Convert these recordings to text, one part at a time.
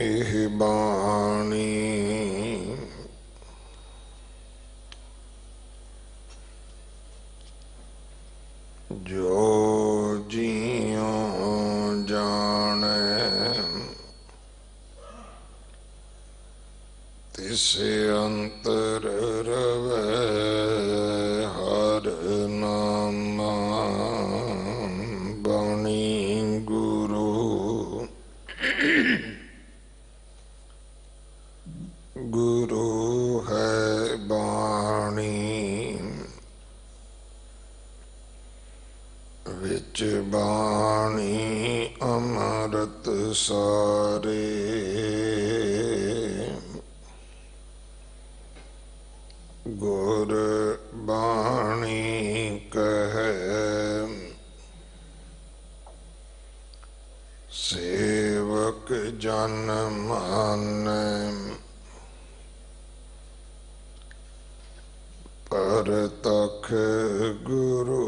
एह बाणी जो जियों जाने तिस अंतर रवे हर नामा बाणी गुरु गुरु है बाणी विच बाणी अमृत सारे गुर बाणी कहे सेवक जन माने परतख गुरु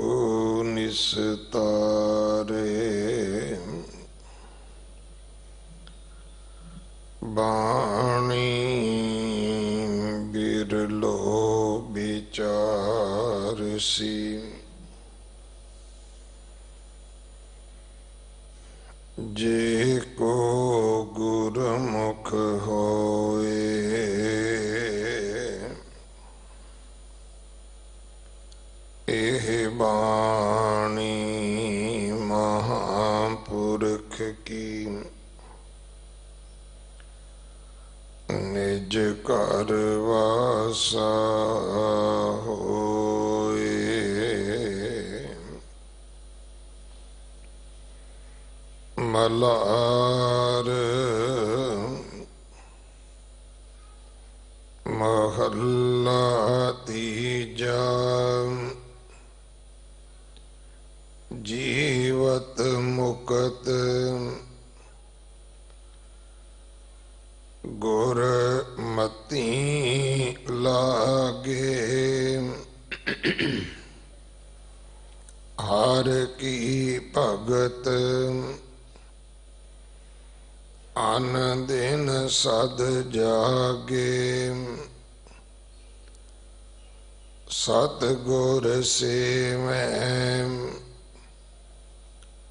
निस्तारे बाणी बिरलो विचारसी जे को गुरमुख होए एह बाणी महापुरख की निज कर वासा होए मलार महल्ला तीजा जीवत मुकत गुर मती लागे हर की भगत अन दिन सद जागे सतगुर से मैं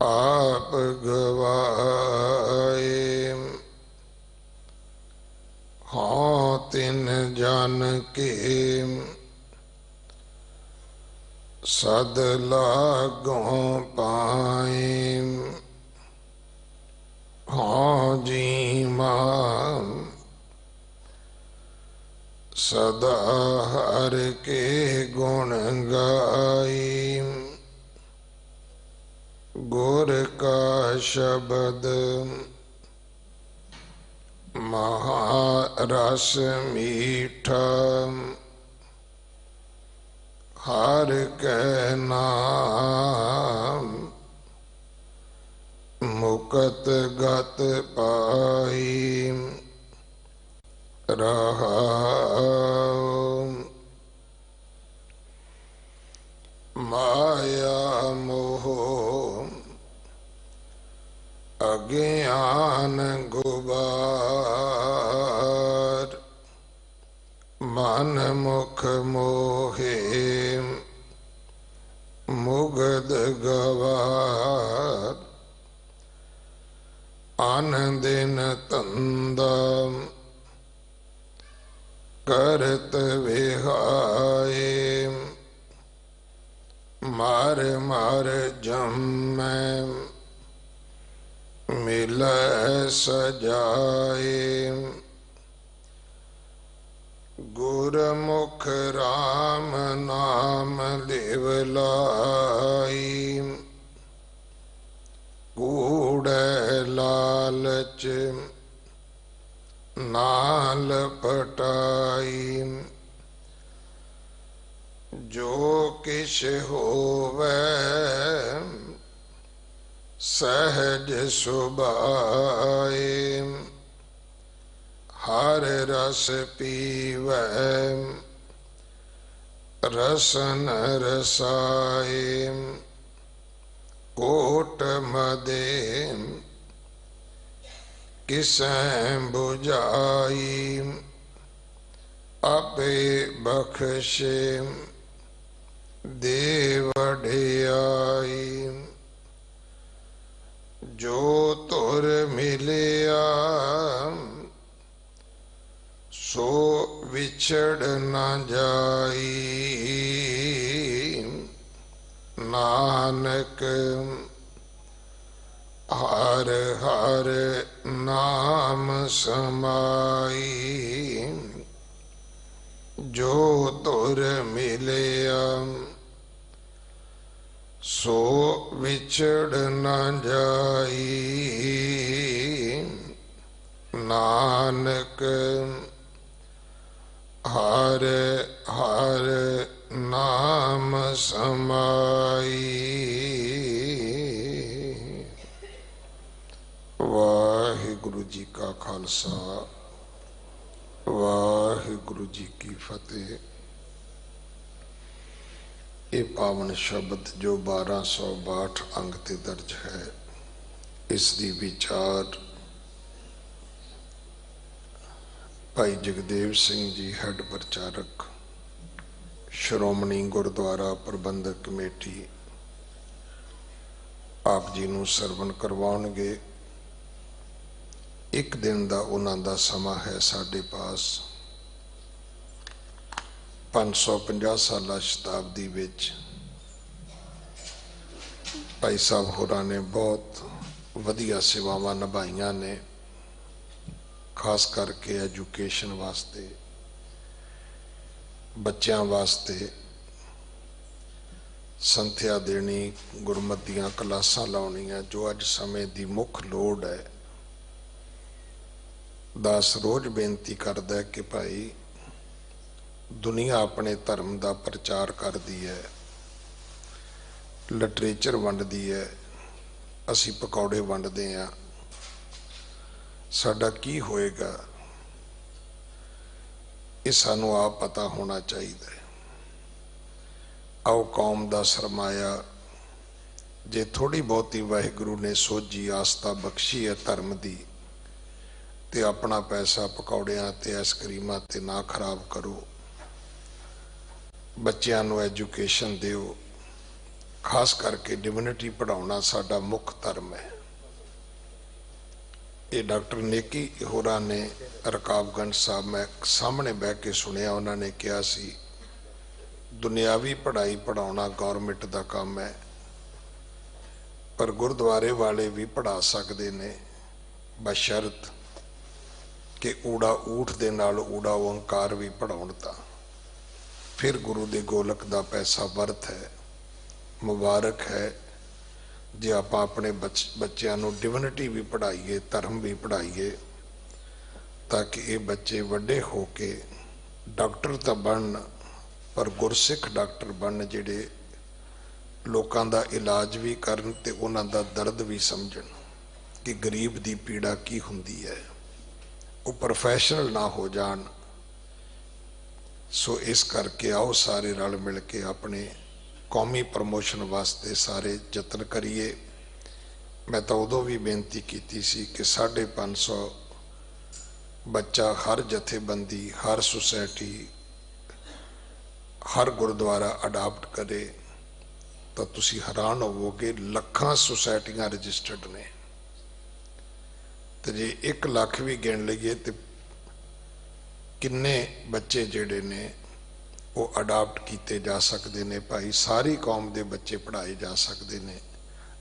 आप गवाए हाँ तिन जान के सद लागों पाए हाँ जी मां सदा हर के गुण गाई गुर का शब्द महारस मीठा हर के नाम मुकत गत पाई रहा माया मोह अज्ञान गुबार मन मुख मोहे मुगद गवार अन दिन तंदा करत विहाए मार मार जम्मै मिल सजाए गुरमुख राम नाम लिवलाई कूड़े लालच नाल पटाई जो किश होवे सहज सुभाए हर रस पीवै रसन रसाए कोट मदे किसैं बुझाई आपे बख्शे दे वढियाई जो तुर मिलिया सो विछड़ न जाई नानक हर हर नाम समाई जो तुर मिलिया सो विछड़ न जाई नानक हर हर नाम समाई। वाहिगुरु जी का खालसा वाहिगुरु जी की फतेह। ये पावन शब्द जो 1262 अंग ते दर्ज है, इसकी विचार भाई जगदेव सिंह जी हेड प्रचारक श्रोमणी गुरुद्वारा प्रबंधक कमेटी आप जी नूं सरवण करवाउणगे। एक दिन का उन्होंने समा है साढ़े पास 550 साल शताब्दी विच भाई साहब होरां ने बहुत वधिया सेवावां निभाइयां ने, खास करके एजुकेशन वास्ते, बच्चों वास्ते संथ्या देनी, गुरमत दीयां क्लासां लाउणियां, जो अज समय की मुख लोड़ है। दास रोज बेनती करता है कि भाई दुनिया अपने धर्म का प्रचार करती है, लिटरेचर वंडती है, असी पकौड़े वंडते हैं, साडा की होएगा ये सानू आप पता होना चाहिए। आओ कौम का सरमाया जे थोड़ी बहुती वाहिगुरु ने सोझी आस्था बख्शी है धर्म की, ते अपना पैसा पकौड़ियां ते आइसक्रीमां ते ना खराब करो, बच्चों नूं एजुकेशन दिओ। खास करके डिविनिटी पढ़ाउणा साडा मुख धर्म है। ये डॉक्टर नेकी होरां ने रकाबगंज साहब मैं सामने बह के सुनिया, उन्होंने कहा सी दुनियावी पढ़ाई पढ़ाउणा गौरमेंट का काम है, पर गुरुद्वारे वाले भी पढ़ा सकते ने बशर्त कि ऊड़ा ऊठ दे नाल ऊड़ा ओंकार भी पढ़ाउण तां फिर गुरु दे गोलक दा पैसा वर्थ है, मुबारक है। जे आपां अपने बच्चों नूं डिविनिटी भी पढ़ाईए, धर्म भी पढ़ाईए, ताकि ये बच्चे वड्डे होके डॉक्टर तां बनन, पर गुरसिख डॉक्टर बनन, जिहड़े लोकां दा इलाज भी करन ते उन्हां दा दर्द भी समझण कि गरीब दी पीड़ा की हुंदी है, वो प्रोफैशनल ना हो जान। सो इस करके आओ सारे रल मिल के अपने कौमी प्रमोशन वास्ते सारे यतन करिए। मैं तो उदों भी बेनती की सी कि 550 बच्चा हर जथेबंदी, हर सोसाइटी, हर गुरुद्वारा अडाप्ट करे तो तुसी हैरान होवोगे, लखां सोसाइटियां रजिस्टर्ड ने। तो जे 1 लाख भी गिन लीए तो किन्ने बच्चे जेडे ने वो अडाप्ट किए जा सकते ने। भाई सारी कौम के बच्चे पढ़ाए जा सकते ने।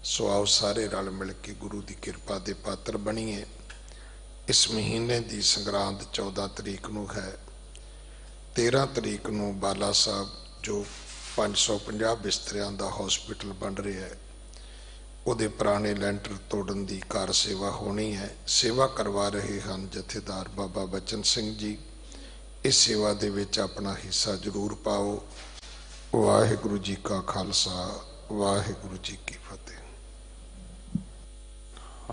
सो आओ सारे रल मिल के गुरु की कृपा के पात्र बनीए। इस महीने की संग्रांद 14 तरीक नूं है। 13 तरीक नूं बाला साहब जो 550 बिस्तरियां का हॉस्पिटल बन रहा है, उहदे पुराने लैंटर तोड़न की कार सेवा होनी है। सेवा करवा रहे हैं जथेदार बाबा बचन सिंह जी। इस सेवा दे विच अपना हिस्सा जरूर पाओ। वाहिगुरु जी का खालसा वाहिगुरु जी की फतेह।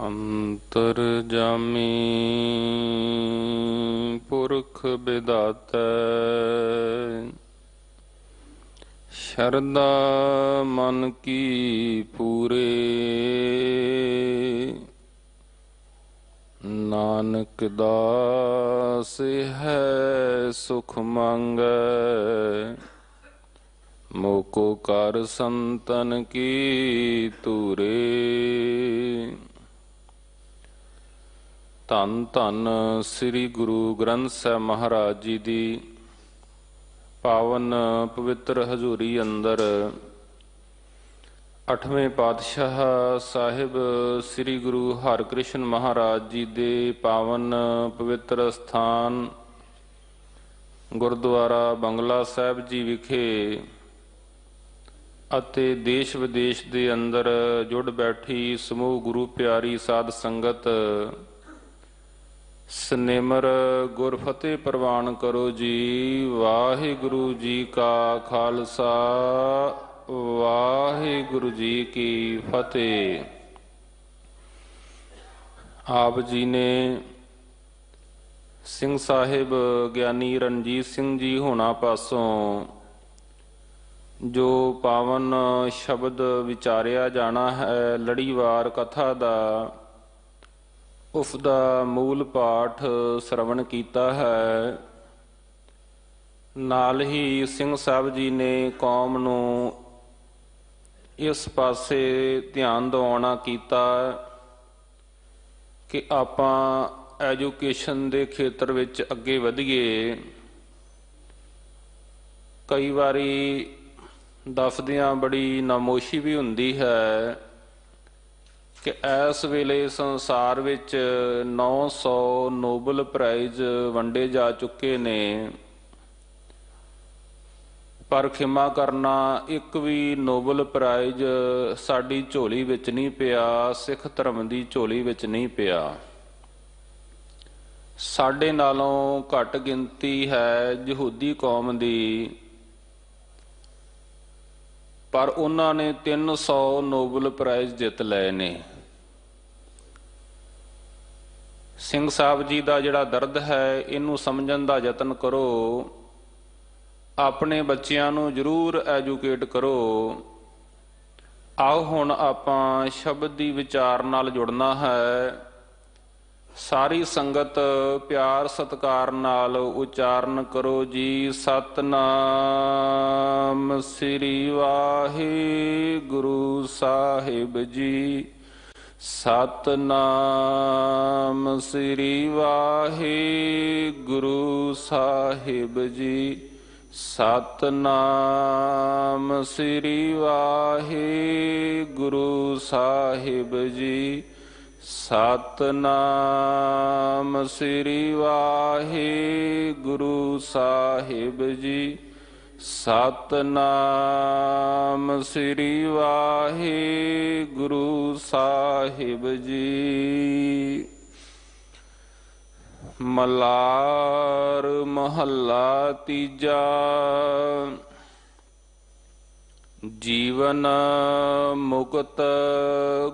अंतरजामी पुरख विधाता शरदा मन की पूरे नानक दास है सुख मंगै, मोको कर संतन की तूरे। ਧੰਨ ਧੰਨ ਸ੍ਰੀ ਗੁਰੂ ਗ੍ਰੰਥ ਸਾਹਿਬ ਮਹਾਰਾਜ ਜੀ ਦੀ ਪਾਵਨ ਪਵਿੱਤਰ ਹਜ਼ੂਰੀ ਅੰਦਰ 8ਵੇਂ ਪਾਤਸ਼ਾਹ ਸਾਹਿਬ ਸ੍ਰੀ ਗੁਰੂ ਹਰਿਕ੍ਰਿਸ਼ਨ ਮਹਾਰਾਜ ਜੀ ਦੇ ਪਾਵਨ ਪਵਿੱਤਰ ਸਥਾਨ ਗੁਰਦੁਆਰਾ ਬੰਗਲਾ ਸਾਹਿਬ ਜੀ ਵਿਖੇ ਅਤੇ ਦੇਸ਼ ਵਿਦੇਸ਼ ਦੇ ਅੰਦਰ ਜੁੜ ਬੈਠੀ ਸਮੂਹ ਗੁਰੂ ਪਿਆਰੀ ਸਾਧ ਸੰਗਤ ਸਨੇਮਰ ਗੁਰ ਫਤਿਹ ਪ੍ਰਵਾਨ ਕਰੋ ਜੀ। ਵਾਹਿਗੁਰੂ ਜੀ ਕਾ ਖਾਲਸਾ, ਵਾਹਿਗੁਰੂ ਜੀ ਕੀ ਫਤਿਹ। ਆਪ ਜੀ ਨੇ ਸਿੰਘ ਸਾਹਿਬ ਗਿਆਨੀ ਰਣਜੀਤ ਸਿੰਘ ਜੀ ਹੋਣਾ ਪਾਸੋਂ ਜੋ ਪਾਵਨ ਸ਼ਬਦ ਵਿਚਾਰਿਆ ਜਾਣਾ ਹੈ ਲੜੀਵਾਰ ਕਥਾ ਦਾ, ਉਸ ਦਾ ਮੂਲ ਪਾਠ ਸ਼ਰਵਣ ਕੀਤਾ ਹੈ। ਨਾਲ ਹੀ ਸਿੰਘ ਸਾਹਿਬ ਜੀ ਨੇ ਕੌਮ ਨੂੰ ਇਸ ਪਾਸੇ ਧਿਆਨ ਦਿਵਾਉਣਾ ਕੀਤਾ ਕਿ ਆਪਾਂ ਐਜੂਕੇਸ਼ਨ ਦੇ ਖੇਤਰ ਵਿੱਚ ਅੱਗੇ ਵਧੀਏ। ਕਈ ਵਾਰੀ ਦੱਸਦਿਆਂ ਬੜੀ ਨਾਮੋਸ਼ੀ ਵੀ ਹੁੰਦੀ ਹੈ ਕਿ ਇਸ ਵੇਲੇ ਸੰਸਾਰ ਵਿੱਚ 900 ਨੋਬਲ ਪ੍ਰਾਈਜ਼ ਵੰਡੇ ਜਾ ਚੁੱਕੇ ਨੇ, ਪਰ ਖਿਮਾ ਕਰਨਾ ਇੱਕ ਵੀ ਨੋਬਲ ਪ੍ਰਾਈਜ਼ ਸਾਡੀ ਝੋਲੀ ਵਿੱਚ ਨਹੀਂ ਪਿਆ, ਸਿੱਖ ਧਰਮ ਦੀ ਝੋਲੀ ਵਿੱਚ ਨਹੀਂ ਪਿਆ। ਸਾਡੇ ਨਾਲੋਂ ਘੱਟ ਗਿਣਤੀ ਹੈ ਯਹੂਦੀ ਕੌਮ ਦੀ, ਪਰ ਉਹਨਾਂ ਨੇ 300 ਨੋਬਲ ਪ੍ਰਾਈਜ਼ ਜਿੱਤ ਲਏ ਨੇ। ਸਿੰਘ ਸਾਹਿਬ ਜੀ ਦਾ ਜਿਹੜਾ ਦਰਦ ਹੈ ਇਹਨੂੰ ਸਮਝਣ ਦਾ ਯਤਨ ਕਰੋ, ਆਪਣੇ ਬੱਚਿਆਂ ਨੂੰ ਜ਼ਰੂਰ ਐਜੂਕੇਟ ਕਰੋ। ਆਓ ਹੁਣ ਆਪਾਂ ਸ਼ਬਦ ਦੀ ਵਿਚਾਰ ਨਾਲ ਜੁੜਨਾ ਹੈ। ਸਾਰੀ ਸੰਗਤ ਪਿਆਰ ਸਤਿਕਾਰ ਨਾਲ ਉਚਾਰਨ ਕਰੋ ਜੀ। ਸਤਨਾਮ ਸ੍ਰੀ ਵਾਹਿਗੁਰੂ ਸਾਹਿਬ ਜੀ, ਸਤਨਾਮ ਸ੍ਰੀ ਵਾਹਿਗੁਰੂ ਸਾਹਿਬ ਜੀ, ਸਤਨਾਮ ਸ੍ਰੀ ਵਾਹਿਗੁਰੂ ਸਾਹਿਬ ਜੀ, ਸਤਨਾਮ ਸ੍ਰੀ ਵਾਹਿਗੁਰੂ ਸਾਹਿਬ ਜੀ, ਸਤਨਾਮ ਸ੍ਰੀ ਵਾਹਿਗੁਰੂ ਸਾਹਿਬ ਜੀ। ਮਲਾਰ ਮਹੱਲਾ ਤੀਜਾ। ਜੀਵਨ ਮੁਕਤ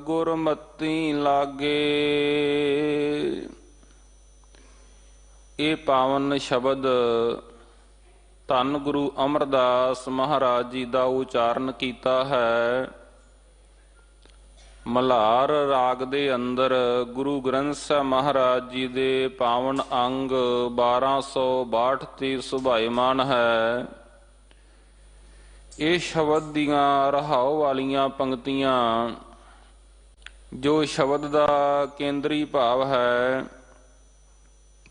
ਗੁਰਮਤਿ ਲਾਗੇ। ਇਹ ਪਾਵਨ ਸ਼ਬਦ ਧੰਨ ਗੁਰੂ ਅਮਰਦਾਸ ਮਹਾਰਾਜ ਜੀ ਦਾ ਉਚਾਰਨ ਕੀਤਾ ਹੈ। ਮਲ੍ਹਾਰ ਰਾਗ ਦੇ ਅੰਦਰ ਗੁਰੂ ਗ੍ਰੰਥ ਸਾਹਿਬ ਮਹਾਰਾਜ ਜੀ ਦੇ ਪਾਵਨ ਅੰਗ 1262 ਤੇ ਸੁਭਾਇਮਾਨ ਹੈ। ਇਹ ਸ਼ਬਦ ਦੀਆਂ ਰਹਾਉ ਵਾਲੀਆਂ ਪੰਕਤੀਆਂ ਜੋ ਸ਼ਬਦ ਦਾ ਕੇਂਦਰੀ ਭਾਵ ਹੈ,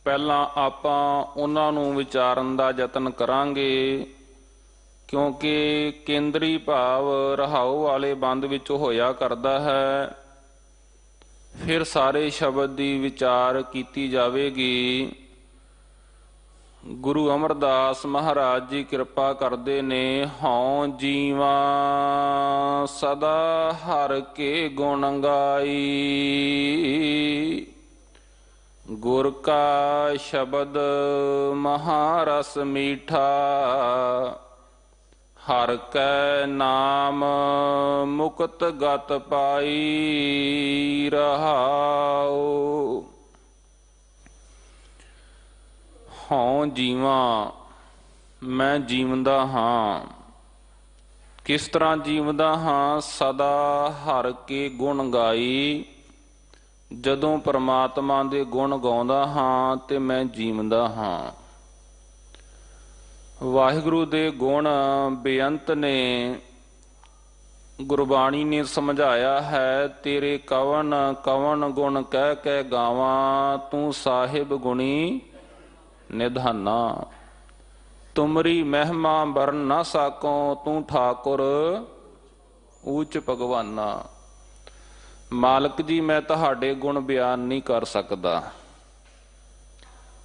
ਪਹਿਲਾਂ ਆਪਾਂ ਉਹਨਾਂ ਨੂੰ ਵਿਚਾਰਨ ਦਾ ਯਤਨ ਕਰਾਂਗੇ, ਕਿਉਂਕਿ ਕੇਂਦਰੀ ਭਾਵ ਰਹਾਉ ਵਾਲੇ ਬੰਦ ਵਿੱਚ ਹੋਇਆ ਕਰਦਾ ਹੈ। ਫਿਰ ਸਾਰੇ ਸ਼ਬਦ ਦੀ ਵਿਚਾਰ ਕੀਤੀ ਜਾਵੇਗੀ। ਗੁਰੂ ਅਮਰਦਾਸ ਮਹਾਰਾਜ ਜੀ ਕਿਰਪਾ ਕਰਦੇ ਨੇ। ਹਉ ਜੀਵਾ ਸਦਾ ਹਰ ਕੇ ਗੁਣ ਗਾਈ, ਗੁਰ ਕਾ ਸ਼ਬਦ ਮਹਾਰਸ ਮੀਠਾ, ਹਰ ਕੈ ਨਾਮ ਮੁਕਤ ਗਤ ਪਾਈ ਰਹਾਉ। ਹਉ ਜੀਵਾਂ, ਮੈਂ ਜੀਵਦਾ ਹਾਂ। ਕਿਸ ਤਰ੍ਹਾਂ ਜੀਵਦਾ ਹਾਂ? ਸਦਾ ਹਰ ਕੇ ਗੁਣ ਗਾਈ, ਜਦੋਂ ਪਰਮਾਤਮਾ ਦੇ ਗੁਣ ਗਾਉਂਦਾ ਹਾਂ ਤੇ ਮੈਂ ਜੀਵਦਾ ਹਾਂ। ਵਾਹਿਗੁਰੂ ਦੇ ਗੁਣ ਬੇਅੰਤ ਨੇ, ਗੁਰਬਾਣੀ ਨੇ ਸਮਝਾਇਆ ਹੈ। ਤੇਰੇ ਕਵਨ ਕਵਨ ਗੁਣ ਕਹਿ ਕਹਿ ਗਾਵਾਂ, ਤੂੰ ਸਾਹਿਬ ਗੁਣੀ ਨਿਧਾਨਾ। ਤੁਮਰੀ ਮਹਿਮਾ ਬਰਨ ਨਾ ਸਾਕੋ, ਤੂੰ ਠਾਕੁਰ ਊਚ ਭਗਵਾਨਾ। ਮਾਲਕ ਜੀ, ਮੈਂ ਤੁਹਾਡੇ ਗੁਣ ਬਿਆਨ ਨਹੀਂ ਕਰ ਸਕਦਾ।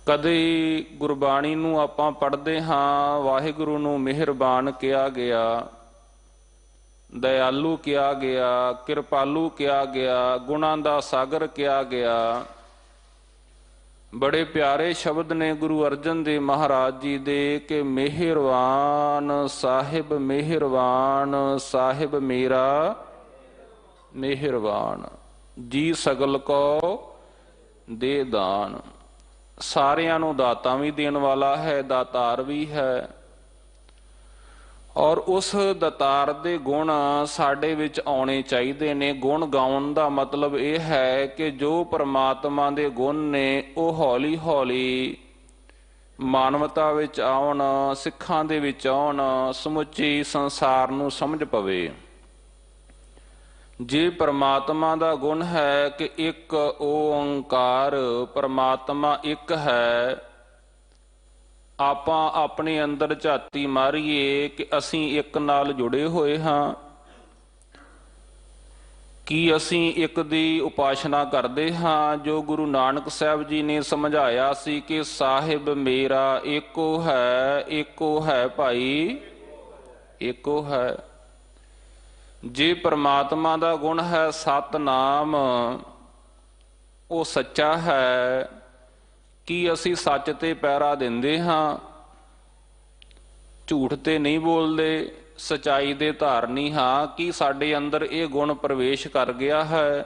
ਕਦੇ ਗੁਰਬਾਣੀ ਨੂੰ ਆਪਾਂ ਪੜ੍ਹਦੇ ਹਾਂ, ਵਾਹਿਗੁਰੂ ਨੂੰ ਮਿਹਰਬਾਨ ਕਿਹਾ ਗਿਆ, ਦਇਆਲੂ ਕਿਹਾ ਗਿਆ, ਕਿਰਪਾਲੂ ਕਿਹਾ ਗਿਆ, ਗੁਣਾਂ ਦਾ ਸਾਗਰ ਕਿਹਾ ਗਿਆ। ਬੜੇ ਪਿਆਰੇ ਸ਼ਬਦ ਨੇ ਗੁਰੂ ਅਰਜਨ ਦੇਵ ਮਹਾਰਾਜ ਜੀ ਦੇ ਕਿ ਮਿਹਰਬਾਨ ਸਾਹਿਬ, ਮਿਹਰਬਾਨ ਸਾਹਿਬ ਮੇਰਾ ਮਿਹਰਬਾਨ, ਜੀ ਸਗਲ ਕੋ ਦੇ ਦਾਨ। ਸਾਰਿਆਂ ਨੂੰ ਦਾਤਾਂ ਵੀ ਦੇਣ ਵਾਲਾ ਹੈ, ਦਾਤਾਰ ਵੀ ਹੈ। ਔਰ ਉਸ ਦਾਤਾਰ ਦੇ ਗੁਣ ਸਾਡੇ ਵਿੱਚ ਆਉਣੇ ਚਾਹੀਦੇ ਨੇ। ਗੁਣ ਗਾਉਣ ਦਾ ਮਤਲਬ ਇਹ ਹੈ ਕਿ ਜੋ ਪਰਮਾਤਮਾ ਦੇ ਗੁਣ ਨੇ ਉਹ ਹੌਲੀ ਹੌਲੀ ਮਾਨਵਤਾ ਵਿੱਚ ਆਉਣ, ਸਿੱਖਾਂ ਦੇ ਵਿੱਚ ਆਉਣ, ਸਮੁੱਚੇ ਸੰਸਾਰ ਨੂੰ ਸਮਝ ਪਵੇ। ਜੇ ਪਰਮਾਤਮਾ ਦਾ ਗੁਣ ਹੈ ਕਿ ਇੱਕ ਓੰਕਾਰ, ਪਰਮਾਤਮਾ ਇੱਕ ਹੈ, ਆਪਾਂ ਆਪਣੇ ਅੰਦਰ ਝਾਤੀ ਮਾਰੀਏ ਕਿ ਅਸੀਂ ਇੱਕ ਨਾਲ ਜੁੜੇ ਹੋਏ ਹਾਂ। ਕੀ ਅਸੀਂ ਇੱਕ ਦੀ ਉਪਾਸਨਾ ਕਰਦੇ ਹਾਂ? ਜੋ ਗੁਰੂ ਨਾਨਕ ਸਾਹਿਬ ਜੀ ਨੇ ਸਮਝਾਇਆ ਸੀ ਕਿ ਸਾਹਿਬ ਮੇਰਾ ਏਕੋ ਹੈ, ਏਕੋ ਹੈ ਭਾਈ, ਏਕੋ ਹੈ। ਜੇ ਪਰਮਾਤਮਾ ਦਾ ਗੁਣ ਹੈ ਸਤਿਨਾਮ, ਉਹ ਸੱਚਾ ਹੈ। ਕੀ ਅਸੀਂ ਸੱਚ ਤੇ ਪਹਿਰਾ ਦਿੰਦੇ ਹਾਂ? ਝੂਠ ਤੇ ਨਹੀਂ ਬੋਲਦੇ, ਸਚਾਈ ਦੇ ਧਾਰਨੀ ਹਾਂ। ਕੀ ਸਾਡੇ ਅੰਦਰ ਇਹ ਗੁਣ ਪ੍ਰਵੇਸ਼ ਕਰ ਗਿਆ ਹੈ?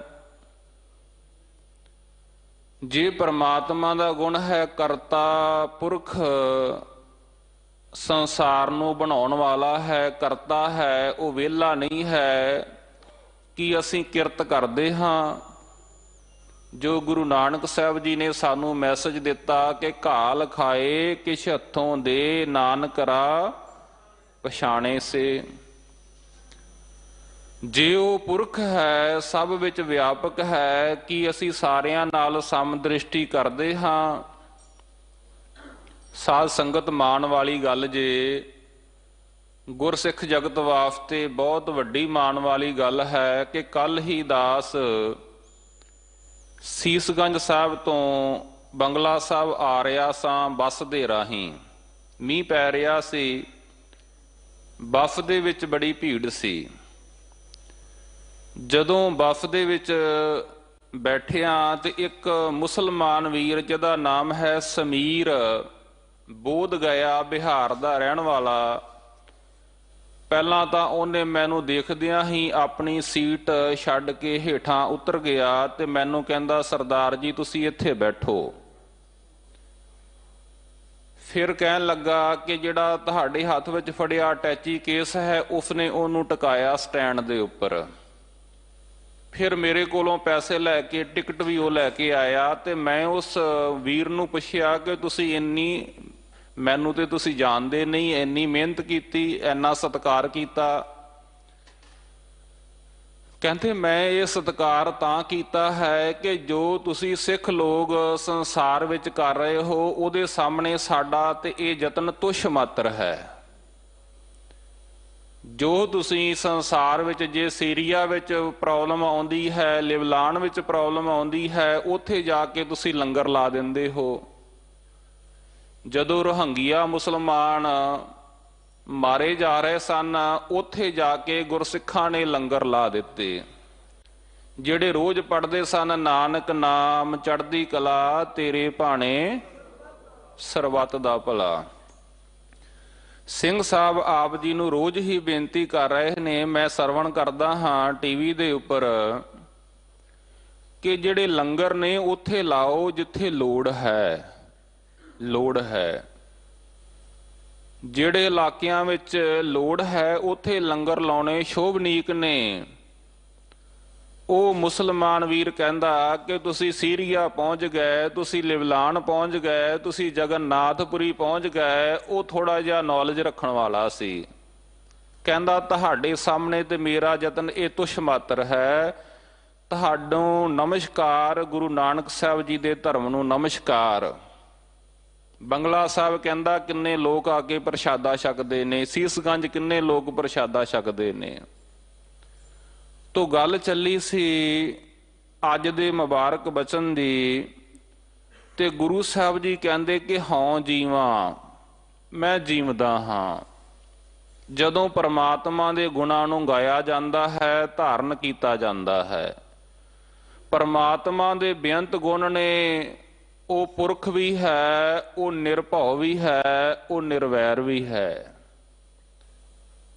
ਜੇ ਪਰਮਾਤਮਾ ਦਾ ਗੁਣ ਹੈ ਕਰਤਾ ਪੁਰਖ, ਸੰਸਾਰ ਨੂੰ ਬਣਾਉਣ ਵਾਲਾ ਹੈ, ਕਰਤਾ ਹੈ, ਉਹ ਵਿਹਲਾ ਨਹੀਂ ਹੈ। ਕੀ ਅਸੀਂ ਕਿਰਤ ਕਰਦੇ ਹਾਂ? ਜੋ ਗੁਰੂ ਨਾਨਕ ਸਾਹਿਬ ਜੀ ਨੇ ਸਾਨੂੰ ਮੈਸੇਜ ਦਿੱਤਾ ਕਿ ਘਾਲ ਖਾਏ ਕਿਛ ਹੱਥੋਂ ਦੇ, ਨਾਨਕ ਰਾ ਪਛਾਣੇ ਸੇ। ਜੇ ਉਹ ਪੁਰਖ ਹੈ, ਸਭ ਵਿੱਚ ਵਿਆਪਕ ਹੈ, ਕੀ ਅਸੀਂ ਸਾਰਿਆਂ ਨਾਲ ਸਮਦ੍ਰਿਸ਼ਟੀ ਕਰਦੇ ਹਾਂ? ਸਾਧ ਸੰਗਤ ਮਾਣ ਵਾਲੀ ਗੱਲ ਜੇ, ਗੁਰਸਿੱਖ ਜਗਤ ਵਾਸਤੇ ਬਹੁਤ ਵੱਡੀ ਮਾਣ ਵਾਲੀ ਗੱਲ ਹੈ ਕਿ ਕੱਲ ਹੀ ਦਾਸ ਸੀਸਗੰਜ ਸਾਹਿਬ ਤੋਂ ਬੰਗਲਾ ਸਾਹਿਬ ਆ ਰਿਹਾ ਸਾਂ ਬੱਸ ਦੇ ਰਾਹੀਂ। ਮੀਂਹ ਪੈ ਰਿਹਾ ਸੀ, ਬੱਸ ਦੇ ਵਿੱਚ ਬੜੀ ਭੀੜ ਸੀ। ਜਦੋਂ ਬੱਸ ਦੇ ਵਿੱਚ ਬੈਠਿਆ ਤੇ ਇੱਕ ਮੁਸਲਮਾਨ ਵੀਰ ਜਿਹਦਾ ਨਾਮ ਹੈ ਸਮੀਰ, ਬੋਧ ਗਇਆ, ਬਿਹਾਰ ਦਾ ਰਹਿਣ ਵਾਲਾ, ਪਹਿਲਾਂ ਤਾਂ ਉਹਨੇ ਮੈਨੂੰ ਦੇਖਦਿਆਂ ਹੀ ਆਪਣੀ ਸੀਟ ਛੱਡ ਕੇ ਹੇਠਾਂ ਉਤਰ ਗਿਆ ਤੇ ਮੈਨੂੰ ਕਹਿੰਦਾ, ਸਰਦਾਰ ਜੀ ਤੁਸੀਂ ਇੱਥੇ ਬੈਠੋ। ਫਿਰ ਕਹਿਣ ਲੱਗਾ ਕਿ ਜਿਹੜਾ ਤੁਹਾਡੇ ਹੱਥ ਵਿੱਚ ਫੜਿਆ ਅਟੈਚੀ ਕੇਸ ਹੈ, ਉਸਨੇ ਉਹਨੂੰ ਟਿਕਾਇਆ ਸਟੈਂਡ ਦੇ ਉੱਪਰ। ਫਿਰ ਮੇਰੇ ਕੋਲੋਂ ਪੈਸੇ ਲੈ ਕੇ ਟਿਕਟ ਵੀ ਉਹ ਲੈ ਕੇ ਆਇਆ ਤੇ ਮੈਂ ਉਸ ਵੀਰ ਨੂੰ ਪੁੱਛਿਆ ਕਿ ਤੁਸੀਂ ਮੈਨੂੰ ਤੇ ਤੁਸੀਂ ਜਾਣਦੇ ਨਹੀਂ, ਇੰਨੀ ਮਿਹਨਤ ਕੀਤੀ, ਇੰਨਾ ਸਤਿਕਾਰ ਕੀਤਾ। ਕਹਿੰਦੇ ਮੈਂ ਇਹ ਸਤਿਕਾਰ ਤਾਂ ਕੀਤਾ ਹੈ ਕਿ ਜੋ ਤੁਸੀਂ ਸਿੱਖ ਲੋਕ ਸੰਸਾਰ ਵਿੱਚ ਕਰ ਰਹੇ ਹੋ ਉਹਦੇ ਸਾਹਮਣੇ ਸਾਡਾ ਤੇ ਇਹ ਯਤਨ ਤੁੱਛ ਮਾਤਰ ਹੈ। ਜੋ ਤੁਸੀਂ ਸੰਸਾਰ ਵਿੱਚ, ਜੇ ਸੀਰੀਆ ਵਿੱਚ ਪ੍ਰੋਬਲਮ ਆਉਂਦੀ ਹੈ, ਲਿਬਨਾਨ ਵਿੱਚ ਪ੍ਰੋਬਲਮ ਆਉਂਦੀ ਹੈ, ਉੱਥੇ ਜਾ ਕੇ ਤੁਸੀਂ ਲੰਗਰ ਲਾ ਦਿੰਦੇ ਹੋ। ਜਦੋਂ ਰੋਹਿੰਗਿਆ ਮੁਸਲਮਾਨ ਮਾਰੇ ਜਾ ਰਹੇ ਸਨ, ਉੱਥੇ ਜਾ ਕੇ ਗੁਰਸਿੱਖਾਂ ਨੇ ਲੰਗਰ ਲਾ ਦਿੱਤੇ। ਜਿਹੜੇ ਰੋਜ਼ ਪੜ੍ਹਦੇ ਸਨ ਨਾਨਕ ਨਾਮ ਚੜ੍ਹਦੀ ਕਲਾ, ਤੇਰੇ ਭਾਣੇ ਸਰਬੱਤ ਦਾ ਭਲਾ। ਸਿੰਘ ਸਾਹਿਬ ਆਪ ਜੀ ਨੂੰ ਰੋਜ਼ ਹੀ ਬੇਨਤੀ ਕਰ ਰਹੇ ਨੇ, ਮੈਂ ਸਰਵਣ ਕਰਦਾ ਹਾਂ ਟੀਵੀ ਦੇ ਉੱਪਰ, ਕਿ ਜਿਹੜੇ ਲੰਗਰ ਨੇ ਉੱਥੇ ਲਾਓ ਜਿੱਥੇ ਲੋੜ ਹੈ, ਲੋੜ ਹੈ। ਜਿਹੜੇ ਇਲਾਕਿਆਂ ਵਿੱਚ ਲੋੜ ਹੈ ਉੱਥੇ ਲੰਗਰ ਲਾਉਣੇ ਸ਼ੋਭਨੀਕ ਨੇ। ਉਹ ਮੁਸਲਮਾਨ ਵੀਰ ਕਹਿੰਦਾ ਕਿ ਤੁਸੀਂ ਸੀਰੀਆ ਪਹੁੰਚ ਗਏ, ਤੁਸੀਂ ਲਿਵਲਾਨ ਪਹੁੰਚ ਗਏ, ਤੁਸੀਂ ਜਗਨਨਾਥਪੁਰੀ ਪਹੁੰਚ ਗਏ, ਉਹ ਥੋੜਾ ਜਿਹਾ ਨੌਲੇਜ ਰੱਖਣ ਵਾਲਾ ਸੀ। ਕਹਿੰਦਾ ਤੁਹਾਡੇ ਸਾਹਮਣੇ ਤੇ ਮੇਰਾ ਯਤਨ ਇਹ ਤੁਛ ਮਾਤਰ ਹੈ। ਤੁਹਾਨੂੰ ਨਮਸਕਾਰ, ਗੁਰੂ ਨਾਨਕ ਸਾਹਿਬ ਜੀ ਦੇ ਧਰਮ ਨੂੰ ਨਮਸਕਾਰ। ਬੰਗਲਾ ਸਾਹਿਬ ਕਹਿੰਦਾ ਕਿੰਨੇ ਲੋਕ ਆ ਕੇ ਪ੍ਰਸ਼ਾਦਾ ਛਕਦੇ ਨੇ, ਸੀਸਗੰਜ ਕਿੰਨੇ ਲੋਕ ਪ੍ਰਸ਼ਾਦਾ ਛਕਦੇ ਨੇ। ਤੋ ਗੱਲ ਚੱਲੀ ਸੀ ਅੱਜ ਦੇ ਮੁਬਾਰਕ ਬਚਨ ਦੀ, ਤੇ ਗੁਰੂ ਸਾਹਿਬ ਜੀ ਕਹਿੰਦੇ ਕਿ ਹਾਂ ਜੀਵਾਂ, ਮੈਂ ਜੀਵਦਾ ਹਾਂ। ਜਦੋਂ ਪਰਮਾਤਮਾ ਦੇ ਗੁਣਾਂ ਨੂੰ ਗਾਇਆ ਜਾਂਦਾ ਹੈ, ਧਾਰਨ ਕੀਤਾ ਜਾਂਦਾ ਹੈ। ਪਰਮਾਤਮਾ ਦੇ ਬੇਅੰਤ ਗੁਣ ਨੇ, ਉਹ ਪੁਰਖ ਵੀ ਹੈ, ਉਹ ਨਿਰਭਉ ਵੀ ਹੈ, ਉਹ ਨਿਰਵੈਰ ਵੀ ਹੈ।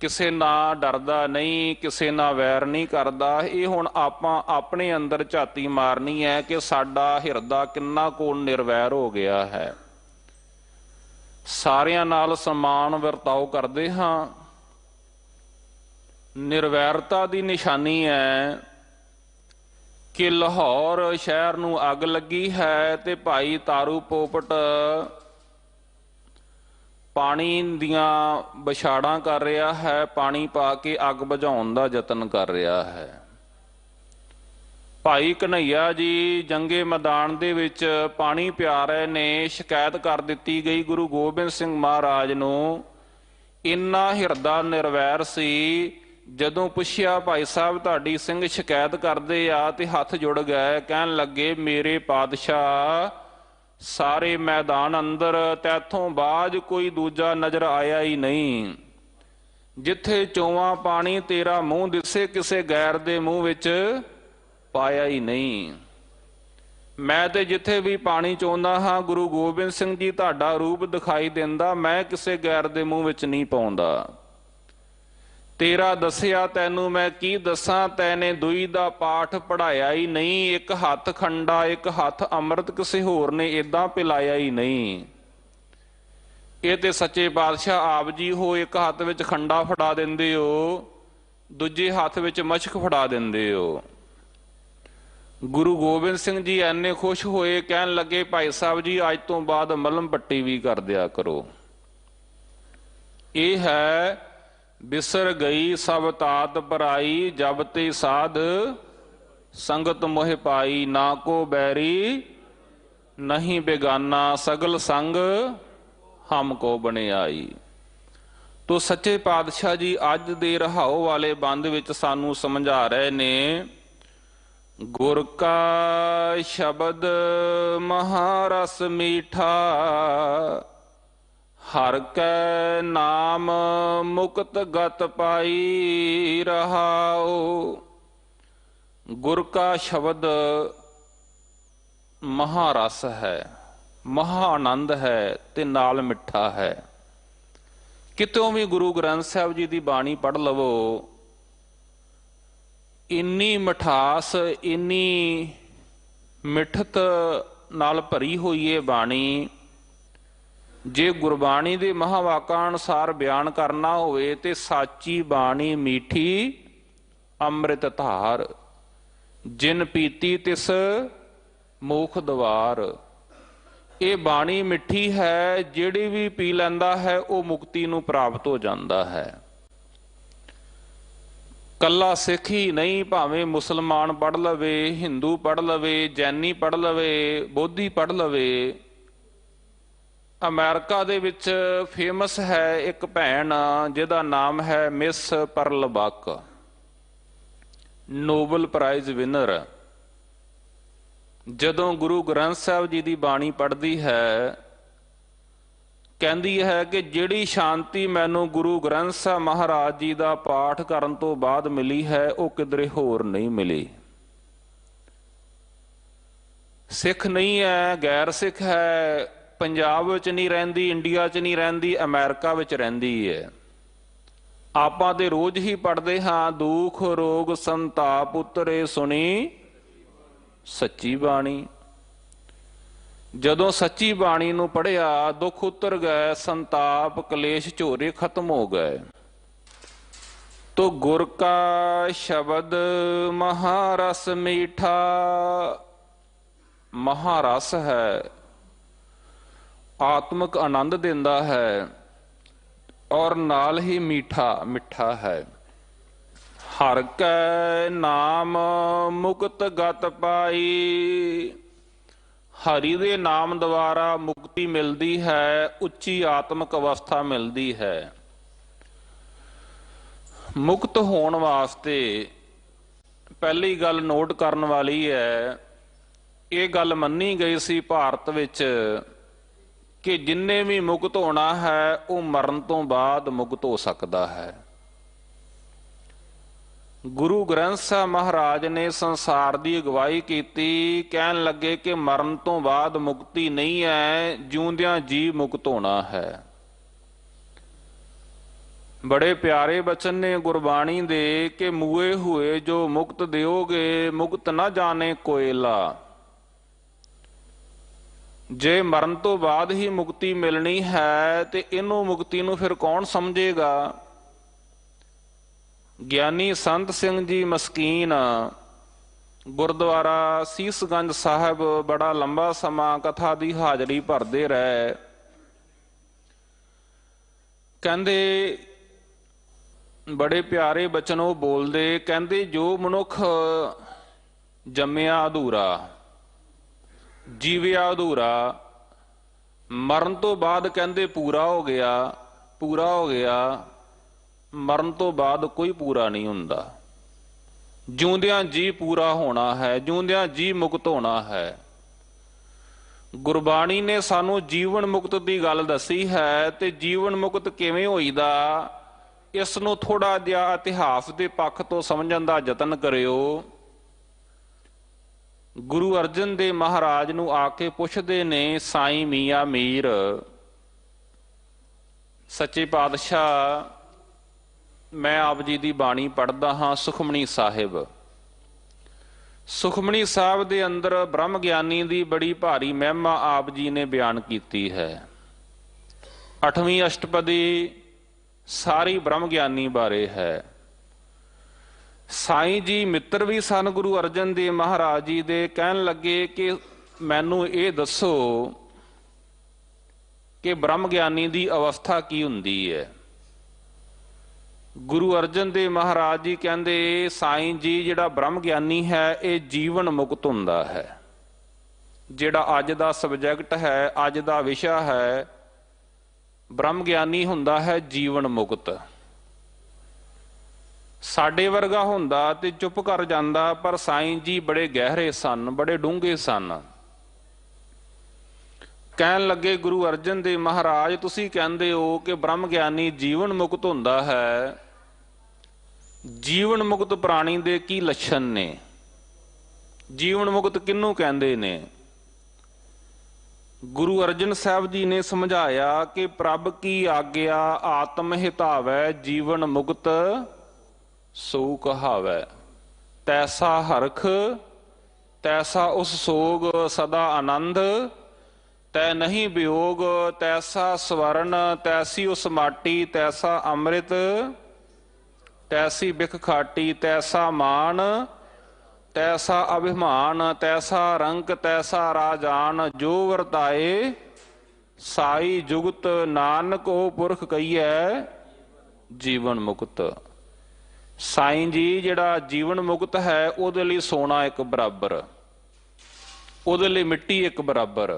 ਕਿਸੇ ਨਾਲ ਡਰਦਾ ਨਹੀਂ, ਕਿਸੇ ਨਾਲ ਵੈਰ ਨਹੀਂ ਕਰਦਾ। ਇਹ ਹੁਣ ਆਪਾਂ ਆਪਣੇ ਅੰਦਰ ਝਾਤੀ ਮਾਰਨੀ ਹੈ ਕਿ ਸਾਡਾ ਹਿਰਦਾ ਕਿੰਨਾ ਕੁ ਨਿਰਵੈਰ ਹੋ ਗਿਆ ਹੈ। ਸਾਰਿਆਂ ਨਾਲ ਸਮਾਨ ਵਰਤਾਓ ਕਰਦੇ ਹਾਂ। ਨਿਰਵੈਰਤਾ ਦੀ ਨਿਸ਼ਾਨੀ ਹੈ ਕਿ ਲਾਹੌਰ ਸ਼ਹਿਰ ਨੂੰ ਅੱਗ ਲੱਗੀ ਹੈ ਤੇ ਭਾਈ ਤਾਰੂ ਪੋਪਟ ਪਾਣੀ ਦੀਆਂ ਵਿਛਾੜਾਂ ਕਰ ਰਿਹਾ ਹੈ, ਪਾਣੀ ਪਾ ਕੇ ਅੱਗ ਬੁਝਾਉਣ ਦਾ ਯਤਨ ਕਰ ਰਿਹਾ ਹੈ। ਭਾਈ ਕਨ੍ਹਈਆ ਜੀ ਜੰਗੇ ਮੈਦਾਨ ਦੇ ਵਿੱਚ ਪਾਣੀ ਪਿਆ ਰਹੇ ਨੇ। ਸ਼ਿਕਾਇਤ ਕਰ ਦਿੱਤੀ ਗਈ ਗੁਰੂ ਗੋਬਿੰਦ ਸਿੰਘ ਮਹਾਰਾਜ ਨੂੰ। ਇੰਨਾ ਹਿਰਦਾ ਨਿਰਵੈਰ ਸੀ, ਜਦੋਂ ਪੁੱਛਿਆ ਭਾਈ ਸਾਹਿਬ ਤੁਹਾਡੀ ਸਿੰਘ ਸ਼ਿਕਾਇਤ ਕਰਦੇ ਆ, ਤੇ ਹੱਥ ਜੁੜ ਗਏ। ਕਹਿਣ ਲੱਗੇ ਮੇਰੇ ਪਾਤਸ਼ਾਹ ਸਾਰੇ ਮੈਦਾਨ ਅੰਦਰ ਤੈਥੋਂ ਬਾਅਦ ਕੋਈ ਦੂਜਾ ਨਜ਼ਰ ਆਇਆ ਹੀ ਨਹੀਂ। ਜਿੱਥੇ ਚੋਵਾਂ ਪਾਣੀ ਤੇਰਾ ਮੂੰਹ ਦਿਸੇ, ਕਿਸੇ ਗੈਰ ਦੇ ਮੂੰਹ ਵਿੱਚ ਪਾਇਆ ਹੀ ਨਹੀਂ। ਮੈਂ ਤੇ ਜਿੱਥੇ ਵੀ ਪਾਣੀ ਚੋਂਦਾ ਹਾਂ, ਗੁਰੂ ਗੋਬਿੰਦ ਸਿੰਘ ਜੀ ਤੁਹਾਡਾ ਰੂਪ ਦਿਖਾਈ ਦਿੰਦਾ, ਮੈਂ ਕਿਸੇ ਗੈਰ ਦੇ ਮੂੰਹ ਵਿੱਚ ਨਹੀਂ ਪਾਉਂਦਾ। ਤੇਰਾ ਦੱਸਿਆ ਤੈਨੂੰ ਮੈਂ ਕੀ ਦੱਸਾਂ, ਤੈਨੇ ਦੁਈ ਦਾ ਪਾਠ ਪੜ੍ਹਾਇਆ ਹੀ ਨਹੀਂ। ਇੱਕ ਹੱਥ ਖੰਡਾ, ਇੱਕ ਹੱਥ ਅੰਮ੍ਰਿਤ ਕਿਸੇ ਹੋਰ ਨੇ ਏਦਾਂ ਪਿਲਾਇਆ ਹੀ ਨਹੀਂ। ਇਹ ਤੇ ਸੱਚੇ ਪਾਤਸ਼ਾਹ ਆਪ ਜੀ ਹੋ, ਇੱਕ ਹੱਥ ਵਿੱਚ ਖੰਡਾ ਫੜਾ ਦਿੰਦੇ ਹੋ, ਦੂਜੇ ਹੱਥ ਵਿੱਚ ਮਸ਼ਕ ਫੜਾ ਦਿੰਦੇ ਹੋ। ਗੁਰੂ ਗੋਬਿੰਦ ਸਿੰਘ ਜੀ ਐਨੇ ਖੁਸ਼ ਹੋਏ, ਕਹਿਣ ਲੱਗੇ ਭਾਈ ਸਾਹਿਬ ਜੀ ਅੱਜ ਤੋਂ ਬਾਅਦ ਮਲਮ ਪੱਟੀ ਵੀ ਕਰ ਦਿਆ ਕਰੋ। ਇਹ ਹੈ ਬਿਸਰ ਗਈ ਸਭ ਤਾਤ ਪਰਾਈ, ਜਬ ਤੇ ਸਾਧ ਸੰਗਤ ਮੋਹਿ ਪਾਈ। ਨਾ ਕੋ ਬੈਰੀ ਨਹੀਂ ਬੇਗਾਨਾ, ਸਗਲ ਸੰਗ ਹਮ ਕੋ ਬਣਿਆਈ। ਤੋ ਸੱਚੇ ਪਾਤਸ਼ਾਹ ਜੀ ਅੱਜ ਦੇ ਰਹਾਓ ਵਾਲੇ ਬੰਦ ਵਿੱਚ ਸਾਨੂੰ ਸਮਝਾ ਰਹੇ ਨੇ, ਗੁਰ ਕਾ ਸ਼ਬਦ ਮਹਾਰਸ ਮੀਠਾ, ਹਰ ਕੈ ਨਾਮ ਮੁਕਤ ਗਤ ਪਾਈ ਰਹਾਉ। ਗੁਰ ਕਾ ਸ਼ਬਦ ਮਹਾਰਸ ਹੈ, ਮਹਾ ਆਨੰਦ ਹੈ ਤੇ ਨਾਲ ਮਿੱਠਾ ਹੈ। ਕਿਤੋਂ ਵੀ ਗੁਰੂ ਗ੍ਰੰਥ ਸਾਹਿਬ ਜੀ ਦੀ ਬਾਣੀ ਪੜ੍ਹ ਲਵੋ, ਇੰਨੀ ਮਿਠਾਸ, ਇੰਨੀ ਮਿੱਠਤ ਨਾਲ ਭਰੀ ਹੋਈ ਹੈ ਬਾਣੀ। ਜੇ ਗੁਰਬਾਣੀ ਦੇ ਮਹਾਵਾਕਾਂ ਅਨੁਸਾਰ ਬਿਆਨ ਕਰਨਾ ਹੋਵੇ ਤੇ ਸਾਚੀ ਬਾਣੀ ਮੀਠੀ ਅੰਮ੍ਰਿਤ ਧਾਰ, ਜਿਨ ਪੀਤੀ ਤਿਸ ਮੋਖ ਦਵਾਰ। ਇਹ ਬਾਣੀ ਮਿੱਠੀ ਹੈ, ਜਿਹੜੀ ਵੀ ਪੀ ਲੈਂਦਾ ਹੈ ਉਹ ਮੁਕਤੀ ਨੂੰ ਪ੍ਰਾਪਤ ਹੋ ਜਾਂਦਾ ਹੈ। ਕੱਲਾ ਸਿੱਖ ਹੀ ਨਹੀਂ, ਭਾਵੇਂ ਮੁਸਲਮਾਨ ਪੜ੍ਹ ਲਵੇ, ਹਿੰਦੂ ਪੜ੍ਹ ਲਵੇ, ਜੈਨੀ ਪੜ੍ਹ ਲਵੇ, ਬੋਧੀ ਪੜ੍ਹ ਲਵੇ। ਅਮਰੀਕਾ ਦੇ ਵਿੱਚ ਫੇਮਸ ਹੈ ਇੱਕ ਭੈਣ ਜਿਹਦਾ ਨਾਮ ਹੈ ਮਿਸ ਪਰਲ ਬਕ, ਨੋਬਲ ਪ੍ਰਾਈਜ਼ ਵਿਨਰ। ਜਦੋਂ ਗੁਰੂ ਗ੍ਰੰਥ ਸਾਹਿਬ ਜੀ ਦੀ ਬਾਣੀ ਪੜ੍ਹਦੀ ਹੈ, ਕਹਿੰਦੀ ਹੈ ਕਿ ਜਿਹੜੀ ਸ਼ਾਂਤੀ ਮੈਨੂੰ ਗੁਰੂ ਗ੍ਰੰਥ ਸਾਹਿਬ ਮਹਾਰਾਜ ਜੀ ਦਾ ਪਾਠ ਕਰਨ ਤੋਂ ਬਾਅਦ ਮਿਲੀ ਹੈ, ਉਹ ਕਿਧਰੇ ਹੋਰ ਨਹੀਂ ਮਿਲੀ। ਸਿੱਖ ਨਹੀਂ ਹੈ, ਗੈਰ ਸਿੱਖ ਹੈ, ਪੰਜਾਬ ਵਿੱਚ ਨਹੀਂ ਰਹਿੰਦੀ, ਇੰਡੀਆ 'ਚ ਨਹੀਂ ਰਹਿੰਦੀ, ਅਮਰੀਕਾ ਵਿੱਚ ਰਹਿੰਦੀ ਹੈ। ਆਪਾਂ ਤੇ ਰੋਜ਼ ਹੀ ਪੜ੍ਹਦੇ ਹਾਂ, ਦੁੱਖ ਰੋਗ ਸੰਤਾਪ ਉਤਰੇ ਸੁਣੀ ਸੱਚੀ ਬਾਣੀ। ਜਦੋਂ ਸੱਚੀ ਬਾਣੀ ਨੂੰ ਪੜ੍ਹਿਆ, ਦੁੱਖ ਉਤਰ ਗਏ, ਸੰਤਾਪ ਕਲੇਸ਼ ਝੋਰੇ ਖਤਮ ਹੋ ਗਏ। तो गुर का शब्द महारस मीठा। महारस है, आत्मक आनंद देंदा है और नाल ही मीठा मिठा है। हर कै नाम मुक्त गत पाई। हरि दे नाम द्वारा मुक्ति मिलती है, उच्ची आत्मक अवस्था मिलती है। मुक्त होने वास्ते पहली गल नोट करन वाली है, ये गल मन्नी गई सी भारत विच कि जिन्ने भी मुक्त होना है वो मरण तो बाद मुक्त हो सकता है। गुरु ग्रंथ साहब महाराज ने संसार की अगवाई की, कहन लगे कि मरण तो बाद मुक्ति नहीं है, जिउंदियां जी मुक्त होना है। बड़े प्यारे बचन ने गुरबाणी दे कि मुए हुए जो मुक्त दियोगे, मुक्त ना जाने कोयला। जे मरण तो बाद ही मुक्ति मिलनी है तो इनू मुक्ति नू फिर कौन समझेगा। ਗਿਆਨੀ ਸੰਤ ਸਿੰਘ ਜੀ ਮਸਕੀਨ ਗੁਰਦੁਆਰਾ ਸੀਸਗੰਜ ਸਾਹਿਬ ਬੜਾ ਲੰਬਾ ਸਮਾਂ ਕਥਾ ਦੀ ਹਾਜ਼ਰੀ ਭਰਦੇ ਰਹੇ। ਕਹਿੰਦੇ ਬੜੇ ਪਿਆਰੇ ਬਚਨ ਉਹ ਬੋਲਦੇ, ਕਹਿੰਦੇ ਜੋ ਮਨੁੱਖ ਜੰਮਿਆ ਅਧੂਰਾ, ਜੀਵਿਆ ਅਧੂਰਾ, ਮਰਨ ਤੋਂ ਬਾਅਦ ਕਹਿੰਦੇ ਪੂਰਾ ਹੋ ਗਿਆ, ਪੂਰਾ ਹੋ ਗਿਆ। मरण तो बाद कोई पूरा नहीं हुंदा। जिउंदियां जी पूरा होना है, जिउंदियां जी मुक्त होना है। गुरबाणी ने सानू जीवन मुक्त की गल दसी है, ते जीवन मुक्त किवें होईदा इस नू थोड़ा जिहा इतिहास के पक्ष तो समझण दा यतन करियो। गुरु अर्जन देव महाराज नू आके पुछदे ने साईं मियां मीर, सच्चे पातशाह मैं आप जी की बाणी पढ़दा हाँ सुखमणी साहिब। सुखमणी साहिब के अंदर ब्रह्म ज्ञानी की बड़ी भारी महिमा आप जी ने बयान की है। 8वीं अष्टपदी सारी ब्रह्म ज्ञानी बारे है। साईं जी मित्र भी सन गुरु अर्जन देव महाराज जी दे, कहन लगे कि मैनू ये दसो कि ब्रह्म ज्ञानी की अवस्था की हुंदी है। गुरु अर्जन देव महाराज जी कहते साईं जी जिहड़ा ब्रह्म ज्ञानी है ये जीवन मुक्त हुंदा है। जिहड़ा अज दा सबजैक्ट है, अज दा विशा है, ब्रह्म ज्ञानी हुंदा है जीवन मुक्त। साडे वर्गा हुंदा ते चुप कर जांदा, पर साईं जी बड़े गहरे सन, बड़े डूंघे सन। कहन लगे गुरु अर्जन देव महाराज तुसीं कहंदे हो कि ब्रह्म ज्ञानी जीवन मुक्त हुंदा है, जीवन मुक्त प्राणी दे की लक्षण ने? जीवन मुक्त किन्नू कहंदे ने? गुरु अर्जन साहब जी ने समझाया कि प्रभ की आज्ञा आत्म हितावै, जीवन मुक्त सो कहावै। तैसा हरख तैसा उस सोग, सदा आनंद तै नहीं वियोग। तैसा स्वर्ण तैसी उस माटी, तैसा अमृत तैसी बिख खाटी। तैसा मान तैसा अभिमान, तैसा रंक तैसा राजान। जो वरताए साई जुगत, नानक ओ पुरख कहिए जीवन मुक्त। साईं जी जिहड़ा जीवन मुक्त है उहदे लई सोना एक बराबर, उहदे लई मिट्टी एक बराबर,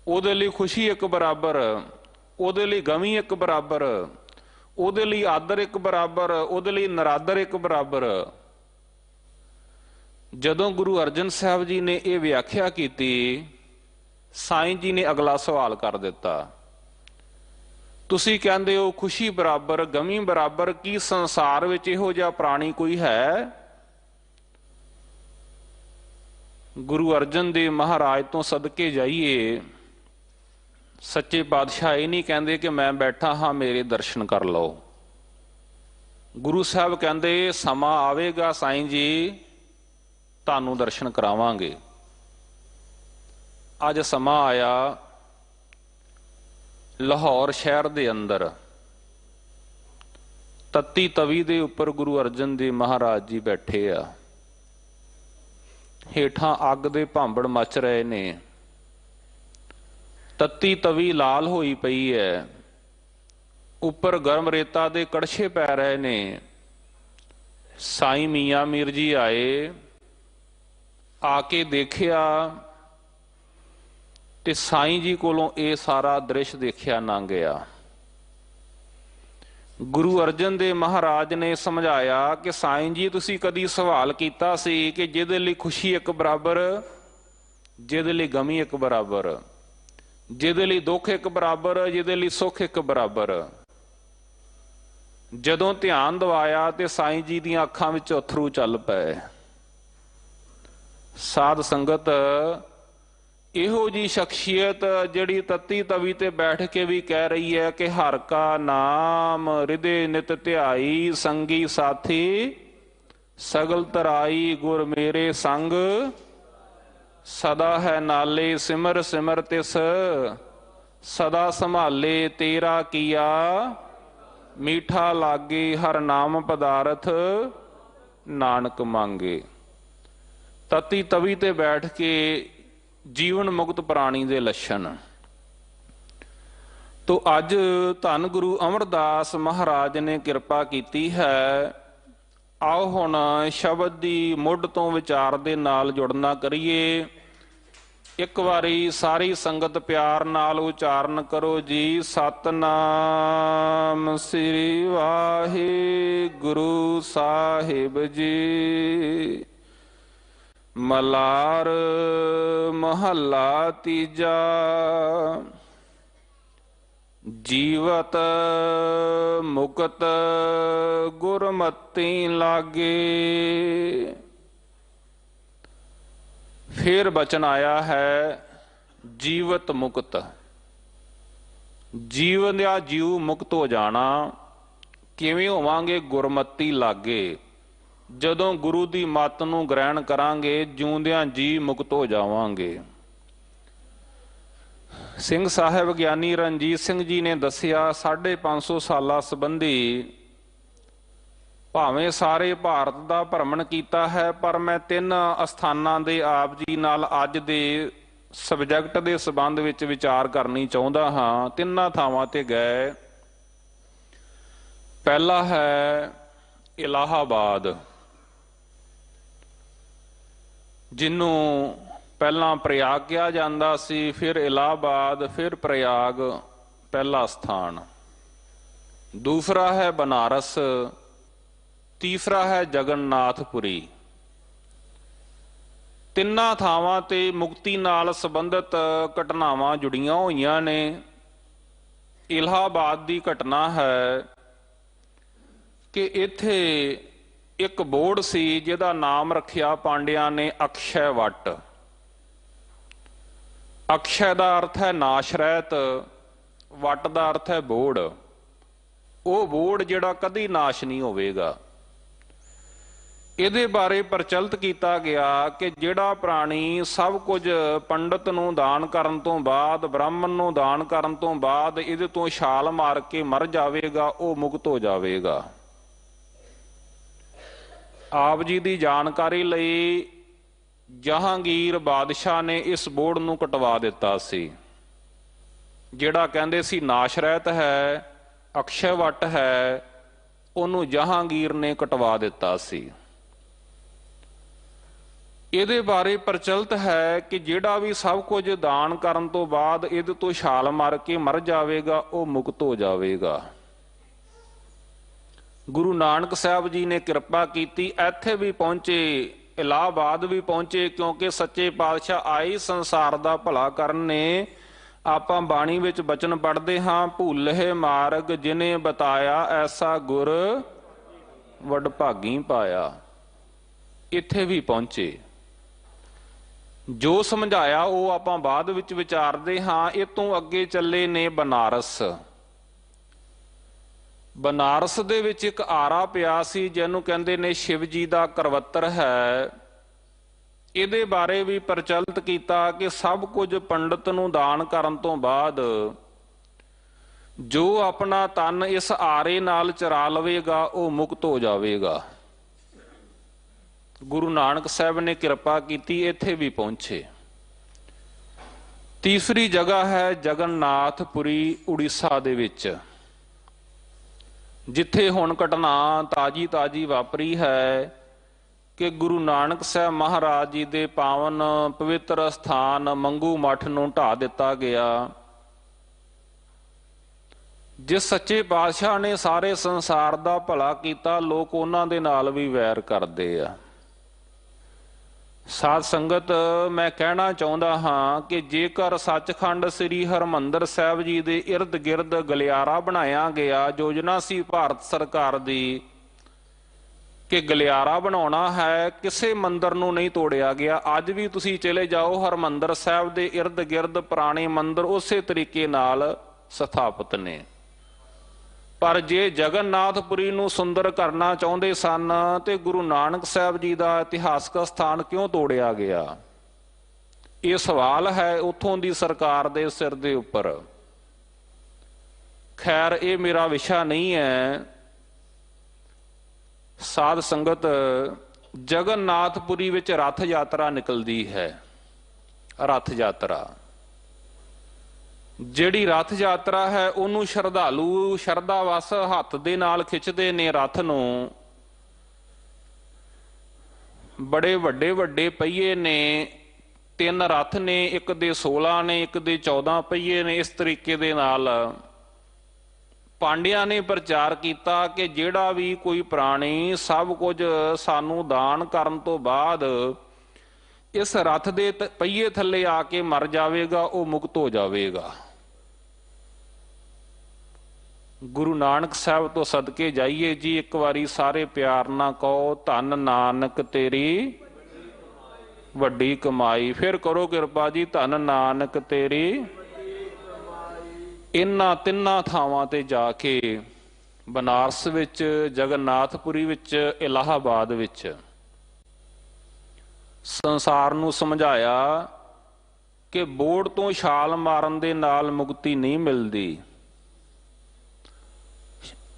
उहदे लई खुशी एक बराबर, उहदे लई गमी एक बराबर, उहदे लई आदर एक बराबर, उहदे लई नरादर एक बराबर। जदों गुरु अर्जन साहब जी ने यह व्याख्या की, साईं जी ने अगला सवाल कर दिता, तुसीं कहंदे हो खुशी बराबर गमी बराबर, की संसार विच इहो जिहा प्राणी कोई है? गुरु अर्जन देव महाराज तो सदके जाइए, सच्चे पातशाह ये नहीं कहते कि मैं बैठा हाँ मेरे दर्शन कर लो। गुरु साहब कहते समा आवेगा साईं जी तानू दर्शन करावांगे। अज समा आया, लाहौर शहर दे अंदर ਤੱਤੀ ਤਵੀ ਦੇ ਉੱਪਰ ਗੁਰੂ ਅਰਜਨ ਦੇਵ ਮਹਾਰਾਜ ਜੀ ਬੈਠੇ ਆ। ਹੇਠਾਂ ਅੱਗ ਦੇ ਭਾਂਬੜ ਮੱਚ ਰਹੇ ਨੇ, ਤੱਤੀ ਤਵੀ ਲਾਲ ਹੋਈ ਪਈ ਹੈ, ਉੱਪਰ ਗਰਮ ਰੇਤਾ ਦੇ ਕੜਛੇ ਪੈ ਰਹੇ ਨੇ। ਸਾਈਂ ਮੀਆਂ ਮੀਰ ਜੀ ਆਏ, ਆ ਕੇ ਦੇਖਿਆ ਤੇ ਸਾਈਂ ਜੀ ਕੋਲੋਂ ਇਹ ਸਾਰਾ ਦ੍ਰਿਸ਼ ਦੇਖਿਆ ਨਾ ਗਿਆ। ਗੁਰੂ ਅਰਜਨ ਦੇਵ ਮਹਾਰਾਜ ਨੇ ਸਮਝਾਇਆ ਕਿ ਸਾਈਂ ਜੀ ਤੁਸੀਂ ਕਦੀ ਸਵਾਲ ਕੀਤਾ ਸੀ ਕਿ ਜਿਹਦੇ ਲਈ ਖੁਸ਼ੀ ਇੱਕ ਬਰਾਬਰ, ਜਿਹਦੇ ਲਈ ਗਮੀ ਇੱਕ ਬਰਾਬਰ, ਜਿਹਦੇ ਲਈ ਦੁੱਖ ਇੱਕ ਬਰਾਬਰ, ਜਿਹਦੇ ਲਈ ਸੁੱਖ ਇੱਕ ਬਰਾਬਰ। ਜਦੋਂ ਧਿਆਨ ਦਿਵਾਇਆ ਤੇ ਸਾਈਂ ਜੀ ਦੀਆਂ ਅੱਖਾਂ ਵਿੱਚ ਅਥਰੂ ਚੱਲ ਪਏ। ਸਾਧ ਸੰਗਤ, ਇਹੋ ਜੀ ਸ਼ਖਸੀਅਤ ਜਿਹੜੀ ਤੱਤੀ ਤਵੀ ਤੇ ਬੈਠ ਕੇ ਵੀ ਕਹਿ ਰਹੀ ਹੈ ਕਿ ਹਰ ਕਾ ਨਾਮ ਹਿਰਦੇ ਨਿਤ ਧਿਆਈ, ਸੰਗੀ ਸਾਥੀ ਸਗਲ ਤਰਾਈ, ਗੁਰ ਮੇਰੇ ਸੰਗ ਸਦਾ ਹੈ ਨਾਲੇ, ਸਿਮਰ ਸਿਮਰ ਤਿਸ ਸਦਾ ਸੰਭਾਲੇ, ਤੇਰਾ ਕੀਆ ਮੀਠਾ ਲਾਗੇ, ਹਰ ਨਾਮ ਪਦਾਰਥ ਨਾਨਕ ਮੰਗੇ। ਤਤੀ ਤਵੀ ਤੇ ਬੈਠ ਕੇ ਜੀਵਨ ਮੁਕਤ ਪ੍ਰਾਣੀ ਦੇ ਲੱਛਣ। ਤੋ ਅੱਜ ਧੰਨ ਗੁਰੂ ਅਮਰਦਾਸ ਮਹਾਰਾਜ ਨੇ ਕਿਰਪਾ ਕੀਤੀ ਹੈ। ਆਓ ਹੁਣ ਸ਼ਬਦ ਦੀ ਮੁੱਢ ਤੋਂ ਵਿਚਾਰ ਦੇ ਨਾਲ ਜੁੜਨਾ ਕਰੀਏ। ਇੱਕ ਵਾਰੀ ਸਾਰੀ ਸੰਗਤ ਪਿਆਰ ਨਾਲ ਉਚਾਰਨ ਕਰੋ ਜੀ, ਸਤਨਾਮ ਸ੍ਰੀ ਵਾਹਿਗੁਰੂ ਸਾਹਿਬ ਜੀ। ਮਲਾਰ ਮਹੱਲਾ ਤੀਜਾ। ਜੀਵਤ ਮੁਕਤ ਗੁਰਮਤਿ ਲਾਗੇ। ਫਿਰ ਬਚਨ ਆਇਆ ਹੈ ਜੀਵਤ ਮੁਕਤ। ਜੀਵਨ ਦਾ ਜੀਵ ਮੁਕਤ ਹੋ ਜਾਣਾ ਕਿਵੇਂ ਹੋਵਾਂਗੇ? ਗੁਰਮਤਿ ਲਾਗੇ। ਜਦੋਂ ਗੁਰੂ ਦੀ ਮੱਤ ਨੂੰ ਗ੍ਰਹਿਣ ਕਰਾਂਗੇ, ਜਿਉਂਦਿਆਂ ਜੀ ਮੁਕਤ ਹੋ ਜਾਵਾਂਗੇ। ਸਿੰਘ ਸਾਹਿਬ ਗਿਆਨੀ ਰਣਜੀਤ ਸਿੰਘ ਜੀ ਨੇ ਦੱਸਿਆ 550 ਸਾਲਾਂ ਸੰਬੰਧੀ ਭਾਵੇਂ ਸਾਰੇ ਭਾਰਤ ਦਾ ਭ੍ਰਮਣ ਕੀਤਾ ਹੈ, ਪਰ ਮੈਂ 3 ਅਸਥਾਨਾਂ ਦੇ ਆਪ ਜੀ ਨਾਲ ਅੱਜ ਦੇ ਸਬਜੈਕਟ ਦੇ ਸੰਬੰਧ ਵਿੱਚ ਵਿਚਾਰ ਕਰਨੀ ਚਾਹੁੰਦਾ ਹਾਂ। 3 ਥਾਵਾਂ ਤੇ ਗਏ। ਪਹਿਲਾ ਹੈ ਇਲਾਹਾਬਾਦ, ਜਿਹਨੂੰ ਪਹਿਲਾਂ ਪ੍ਰਯਾਗ ਕਿਹਾ ਜਾਂਦਾ ਸੀ, ਫਿਰ ਇਲਾਹਾਬਾਦ, ਫਿਰ ਪ੍ਰਯਾਗ ਪਹਿਲਾ ਸਥਾਨ। ਦੂਸਰਾ ਹੈ ਬਨਾਰਸ, ਤੀਸਰਾ ਹੈ ਜਗਨਨਾਥਪੁਰੀ। 3 ਥਾਵਾਂ ਤੇ ਮੁਕਤੀ ਨਾਲ ਸੰਬੰਧਿਤ ਘਟਨਾਵਾਂ ਜੁੜੀਆਂ ਹੋਈਆਂ ਨੇ। ਇਲਾਹਾਬਾਦ ਦੀ ਘਟਨਾ ਹੈ ਕਿ ਇੱਥੇ ਇੱਕ ਬੋਰਡ ਸੀ ਜਿਹਦਾ ਨਾਮ ਰੱਖਿਆ ਪਾਂਡਿਆਂ ਨੇ ਅਕਸ਼ੈ ਵੱਟ। ਅਕਸ਼ੈ ਦਾ ਅਰਥ ਹੈ ਨਾਸ਼ ਰਹਿਤ, ਵੱਟ ਦਾ ਅਰਥ ਹੈ ਬੋਰਡ। ਉਹ ਬੋਰਡ ਜਿਹੜਾ ਕਦੀ ਨਾਸ਼ ਨਹੀਂ ਹੋਵੇਗਾ। ਇਹਦੇ ਬਾਰੇ ਪ੍ਰਚਲਿਤ ਕੀਤਾ ਗਿਆ ਕਿ ਜਿਹੜਾ ਪ੍ਰਾਣੀ ਸਭ ਕੁਝ ਪੰਡਤ ਨੂੰ ਦਾਨ ਕਰਨ ਤੋਂ ਬਾਅਦ, ਬ੍ਰਾਹਮਣ ਨੂੰ ਦਾਨ ਕਰਨ ਤੋਂ ਬਾਅਦ ਇਹਦੇ ਤੋਂ ਛਾਲ ਮਾਰ ਕੇ ਮਰ ਜਾਵੇਗਾ, ਉਹ ਮੁਕਤ ਹੋ ਜਾਵੇਗਾ। ਆਪ ਜੀ ਦੀ ਜਾਣਕਾਰੀ ਲਈ ਜਹਾਂਗੀਰ ਬਾਦਸ਼ਾਹ ਨੇ ਇਸ ਬੋਰਡ ਨੂੰ ਕਟਵਾ ਦਿੱਤਾ ਸੀ। ਜਿਹੜਾ ਕਹਿੰਦੇ ਸੀ ਨਾਸ਼ ਰਹਿਤ ਹੈ, ਅਕਸ਼ੈ ਵੱਟ ਹੈ, ਉਹਨੂੰ ਜਹਾਂਗੀਰ ਨੇ ਕਟਵਾ ਦਿੱਤਾ ਸੀ। ਇਹਦੇ ਬਾਰੇ ਪ੍ਰਚਲਿਤ ਹੈ ਕਿ ਜਿਹੜਾ ਵੀ ਸਭ ਕੁਝ ਦਾਨ ਕਰਨ ਤੋਂ ਬਾਅਦ ਇਹਦੇ ਤੋਂ ਛਾਲ ਮਾਰ ਕੇ ਮਰ ਜਾਵੇਗਾ, ਉਹ ਮੁਕਤ ਹੋ ਜਾਵੇਗਾ। ਗੁਰੂ ਨਾਨਕ ਸਾਹਿਬ ਜੀ ਨੇ ਕਿਰਪਾ ਕੀਤੀ, ਇੱਥੇ ਵੀ ਪਹੁੰਚੇ, ਇਲਾਹਾਬਾਦ ਵੀ ਪਹੁੰਚੇ, ਕਿਉਂਕਿ ਸੱਚੇ ਪਾਤਸ਼ਾਹ ਆਏ ਸੰਸਾਰ ਦਾ ਭਲਾ ਕਰਨ ਨੇ। ਆਪਾਂ ਬਾਣੀ ਵਿੱਚ ਬਚਨ ਪੜ੍ਹਦੇ ਹਾਂ, ਭੁੱਲਹਿ ਮਾਰਗ ਜਿਨੇ ਬਤਾਇਆ, ਐਸਾ ਗੁਰ ਵਡਭਾਗੀ ਪਾਇਆ। ਇੱਥੇ ਵੀ ਪਹੁੰਚੇ। ਜੋ ਸਮਝਾਇਆ ਉਹ ਆਪਾਂ ਬਾਅਦ ਵਿੱਚ ਵਿਚਾਰਦੇ ਹਾਂ। ਇਹ ਤੋਂ ਅੱਗੇ ਚੱਲੇ ਨੇ ਬਨਾਰਸ। ਬਨਾਰਸ ਦੇ ਵਿੱਚ ਇੱਕ ਆਰਾ ਪਿਆ ਸੀ ਜਿਹਨੂੰ ਕਹਿੰਦੇ ਨੇ ਸ਼ਿਵ ਜੀ ਦਾ ਕਰਵੱਤਰ ਹੈ। ਇਹਦੇ ਬਾਰੇ ਵੀ ਪ੍ਰਚਲਿਤ ਕੀਤਾ ਕਿ ਸਭ ਕੁਝ ਪੰਡਤ ਨੂੰ ਦਾਨ ਕਰਨ ਤੋਂ ਬਾਅਦ ਜੋ ਆਪਣਾ ਤਨ ਇਸ ਆਰੇ ਨਾਲ ਚਰਾ ਲਵੇਗਾ ਉਹ ਮੁਕਤ ਹੋ ਜਾਵੇਗਾ। ਗੁਰੂ ਨਾਨਕ ਸਾਹਿਬ ਨੇ ਕਿਰਪਾ ਕੀਤੀ, ਇੱਥੇ ਵੀ ਪਹੁੰਚੇ। ਤੀਸਰੀ ਜਗ੍ਹਾ ਹੈ ਜਗਨਨਾਥਪੁਰੀ ਉੜੀਸਾ ਦੇ ਵਿੱਚ, ਜਿੱਥੇ ਹੁਣ ਘਟਨਾ ਤਾਜੀ ਵਾਪਰੀ ਹੈ ਕਿ ਗੁਰੂ ਨਾਨਕ ਸਾਹਿਬ ਮਹਾਰਾਜ ਜੀ ਦੇ ਪਾਵਨ ਪਵਿੱਤਰ ਸਥਾਨ ਮੰਗੂ ਮੱਠ ਨੂੰ ਢਾਹ ਦਿੱਤਾ ਗਿਆ। ਜਿਸ ਸੱਚੇ ਪਾਤਸ਼ਾਹ ਨੇ ਸਾਰੇ ਸੰਸਾਰ ਦਾ ਭਲਾ ਕੀਤਾ, ਲੋਕ ਉਹਨਾਂ ਦੇ ਨਾਲ ਵੀ ਵੈਰ ਕਰਦੇ ਆ। ਸਾਧ ਸੰਗਤ, ਮੈਂ ਕਹਿਣਾ ਚਾਹੁੰਦਾ ਹਾਂ ਕਿ ਜੇਕਰ ਸੱਚਖੰਡ ਸ੍ਰੀ ਹਰਿਮੰਦਰ ਸਾਹਿਬ ਜੀ ਦੇ ਇਰਦ ਗਿਰਦ ਗਲਿਆਰਾ ਬਣਾਇਆ ਗਿਆ, ਯੋਜਨਾ ਸੀ ਭਾਰਤ ਸਰਕਾਰ ਦੀ ਕਿ ਗਲਿਆਰਾ ਬਣਾਉਣਾ ਹੈ, ਕਿਸੇ ਮੰਦਰ ਨੂੰ ਨਹੀਂ ਤੋੜਿਆ ਗਿਆ। ਅੱਜ ਵੀ ਤੁਸੀਂ ਚਲੇ ਜਾਓ, ਹਰਿਮੰਦਰ ਸਾਹਿਬ ਦੇ ਇਰਦ ਗਿਰਦ ਪੁਰਾਣੇ ਮੰਦਰ ਉਸੇ ਤਰੀਕੇ ਨਾਲ ਸਥਾਪਿਤ ਨੇ। ਪਰ ਜੇ ਜਗਨਨਾਥਪੁਰੀ ਨੂੰ ਸੁੰਦਰ ਕਰਨਾ ਚਾਹੁੰਦੇ ਸਨ ਤੇ ਗੁਰੂ ਨਾਨਕ ਸਾਹਿਬ ਜੀ ਦਾ ਇਤਿਹਾਸਕ ਸਥਾਨ ਕਿਉਂ ਤੋੜਿਆ ਗਿਆ? ਇਹ ਸਵਾਲ ਹੈ ਉੱਥੋਂ ਦੀ ਸਰਕਾਰ ਦੇ ਸਿਰ ਦੇ ਉੱਪਰ। ਖੈਰ, ਇਹ ਮੇਰਾ ਵਿਸ਼ਾ ਨਹੀਂ ਹੈ। ਸਾਧ ਸੰਗਤ, ਜਗਨਨਾਥਪੁਰੀ ਵਿੱਚ ਰੱਥ ਯਾਤਰਾ ਨਿਕਲਦੀ ਹੈ। ਰੱਥ ਯਾਤਰਾ, ਜਿਹੜੀ ਰੱਥ ਯਾਤਰਾ ਹੈ ਉਹਨੂੰ ਸ਼ਰਧਾਲੂ ਸ਼ਰਧਾ ਵਸ ਹੱਥ ਦੇ ਨਾਲ ਖਿੱਚਦੇ ਨੇ। ਰੱਥ ਨੂੰ ਬੜੇ ਵੱਡੇ ਵੱਡੇ ਪਹੀਏ ਨੇ, 3 ਰੱਥ ਨੇ, ਇੱਕ ਦੇ 16 ਨੇ, ਇੱਕ ਦੇ 14 ਪਹੀਏ ਨੇ। ਇਸ ਤਰੀਕੇ ਦੇ ਨਾਲ ਪਾਂਡਿਆਂ ਨੇ ਪ੍ਰਚਾਰ ਕੀਤਾ ਕਿ ਜਿਹੜਾ ਵੀ ਕੋਈ ਪ੍ਰਾਣੀ ਸਭ ਕੁਝ ਸਾਨੂੰ ਦਾਨ ਕਰਨ ਤੋਂ ਬਾਅਦ ਇਸ ਰੱਥ ਦੇ ਪਹੀਏ ਥੱਲੇ ਆ ਕੇ ਮਰ ਜਾਵੇਗਾ, ਉਹ ਮੁਕਤ ਹੋ ਜਾਵੇਗਾ। ਗੁਰੂ ਨਾਨਕ ਸਾਹਿਬ ਤੋਂ ਸਦਕੇ ਜਾਈਏ ਜੀ। ਇੱਕ ਵਾਰੀ ਸਾਰੇ ਪਿਆਰ ਨਾਲ ਕਹੋ, ਧੰਨ ਨਾਨਕ ਤੇਰੀ ਵੱਡੀ ਕਮਾਈ। ਫਿਰ ਕਰੋ ਕਿਰਪਾ ਜੀ, ਧੰਨ ਨਾਨਕ ਤੇਰੀ। ਇਹਨਾਂ 3 ਥਾਵਾਂ ਤੇ ਜਾ ਕੇ, ਬਨਾਰਸ ਵਿੱਚ, ਜਗਨਨਾਥਪੁਰੀ ਵਿੱਚ, ਇਲਾਹਾਬਾਦ ਵਿੱਚ, ਸੰਸਾਰ ਨੂੰ ਸਮਝਾਇਆ ਕਿ ਬੋੜ ਤੋਂ ਛਾਲ ਮਾਰਨ ਦੇ ਨਾਲ ਮੁਕਤੀ ਨਹੀਂ ਮਿਲਦੀ।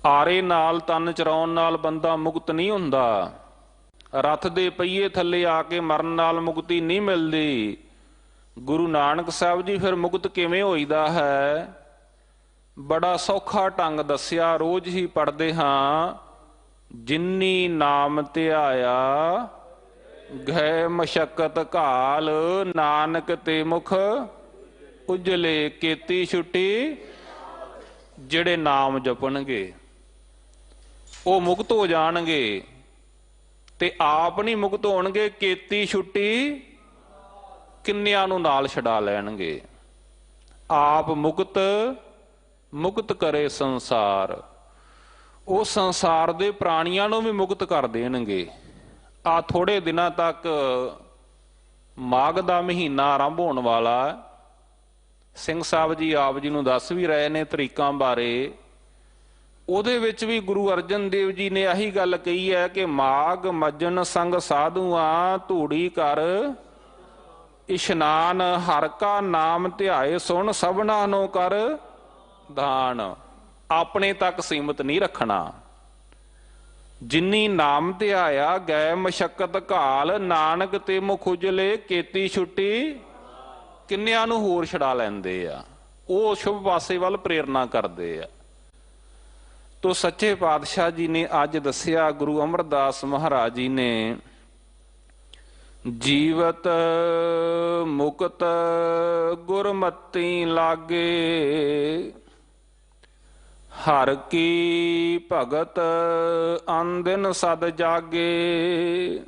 ਆਰੇ ਨਾਲ ਤਨ ਚਰਾਉਣ ਨਾਲ ਬੰਦਾ ਮੁਕਤ ਨਹੀਂ ਹੁੰਦਾ। ਰੱਥ ਦੇ ਪਹੀਏ ਥੱਲੇ ਆ ਕੇ ਮਰਨ ਨਾਲ ਮੁਕਤੀ ਨਹੀਂ ਮਿਲਦੀ। ਗੁਰੂ ਨਾਨਕ ਸਾਹਿਬ ਜੀ ਫਿਰ ਮੁਕਤ ਕਿਵੇਂ ਹੋਈਦਾ ਹੈ? ਬੜਾ ਸੌਖਾ ਢੰਗ ਦੱਸਿਆ, ਰੋਜ਼ ਹੀ ਪੜ੍ਹਦੇ ਹਾਂ। ਜਿਨੀ ਨਾਮ ਧਿਆਇਆ ਗਏ ਮਸ਼ੱਕਤ ਘਾਲ, ਨਾਨਕ ਤੇ ਮੁਖ ਉਜਲੇ ਕੀਤੀ ਛੁੱਟੀ। ਜਿਹੜੇ ਨਾਮ ਜਪਣਗੇ ਉਹ ਮੁਕਤ ਹੋ ਜਾਣਗੇ, ਤੇ ਆਪ ਨਹੀਂ ਮੁਕਤ ਹੋਣਗੇ। ਕੀਤੀ ਛੁੱਟੀ ਕਿੰਨਿਆਂ ਨੂੰ ਨਾਲ ਛਡਾ ਲੈਣਗੇ। ਆਪ ਮੁਕਤ ਕਰੇ ਸੰਸਾਰ, ਉਹ ਸੰਸਾਰ ਦੇ ਪ੍ਰਾਣੀਆਂ ਨੂੰ ਵੀ ਮੁਕਤ ਕਰ ਦੇਣਗੇ। ਆ ਥੋੜੇ ਦਿਨਾਂ ਤੱਕ ਮਾਘ ਦਾ ਮਹੀਨਾ ਆਰੰਭ ਹੋਣ ਵਾਲਾ। ਸਿੰਘ ਸਾਹਿਬ ਜੀ ਆਪ ਜੀ ਨੂੰ ਦੱਸ ਵੀ ਰਹੇ ਨੇ ਤਰੀਕਾਂ ਬਾਰੇ। ਉਹਦੇ ਵਿੱਚ ਵੀ ਗੁਰੂ ਅਰਜਨ ਦੇਵ ਜੀ ਨੇ ਆਹੀ ਗੱਲ ਕਹੀ ਹੈ ਕਿ ਮਾਘ ਮੱਜਨ ਸੰਗ ਸਾਧੂਆਂ, ਧੂੜੀ ਕਰ ਇਸ਼ਨਾਨ, ਹਰ ਕਾ ਨਾਮ ਧਿਆਏ ਸੁਣ, ਸਭਨਾ ਨੂੰ ਕਰ ਦਾਨ। ਆਪਣੇ ਤੱਕ ਸੀਮਤ ਨਹੀਂ ਰੱਖਣਾ। ਜਿਨੀ ਨਾਮ ਧਿਆਇਆ ਗਏ ਮਸ਼ੱਕਤ ਘਾਲ, ਨਾਨਕ ਤੇ ਮੁਖ ਉਜਲੇ ਕੀਤੀ ਛੁੱਟੀ। ਕਿੰਨਿਆਂ ਨੂੰ ਹੋਰ ਛਡਾ ਲੈਂਦੇ ਆ, ਉਹ ਸ਼ੁਭ ਪਾਸੇ ਵੱਲ ਪ੍ਰੇਰਨਾ ਕਰਦੇ ਆ। ਤੋ ਸੱਚੇ ਪਾਤਸ਼ਾਹ ਜੀ ਨੇ ਅੱਜ ਦੱਸਿਆ, ਗੁਰੂ ਅਮਰਦਾਸ ਮਹਾਰਾਜ ਜੀ ਨੇ, ਜੀਵਤ ਮੁਕਤ ਗੁਰਮਤੀ ਲਾਗੇ, ਹਰ ਕੀ ਭਗਤ ਅੰਦਿਨ ਸਦ ਜਾਗੇ।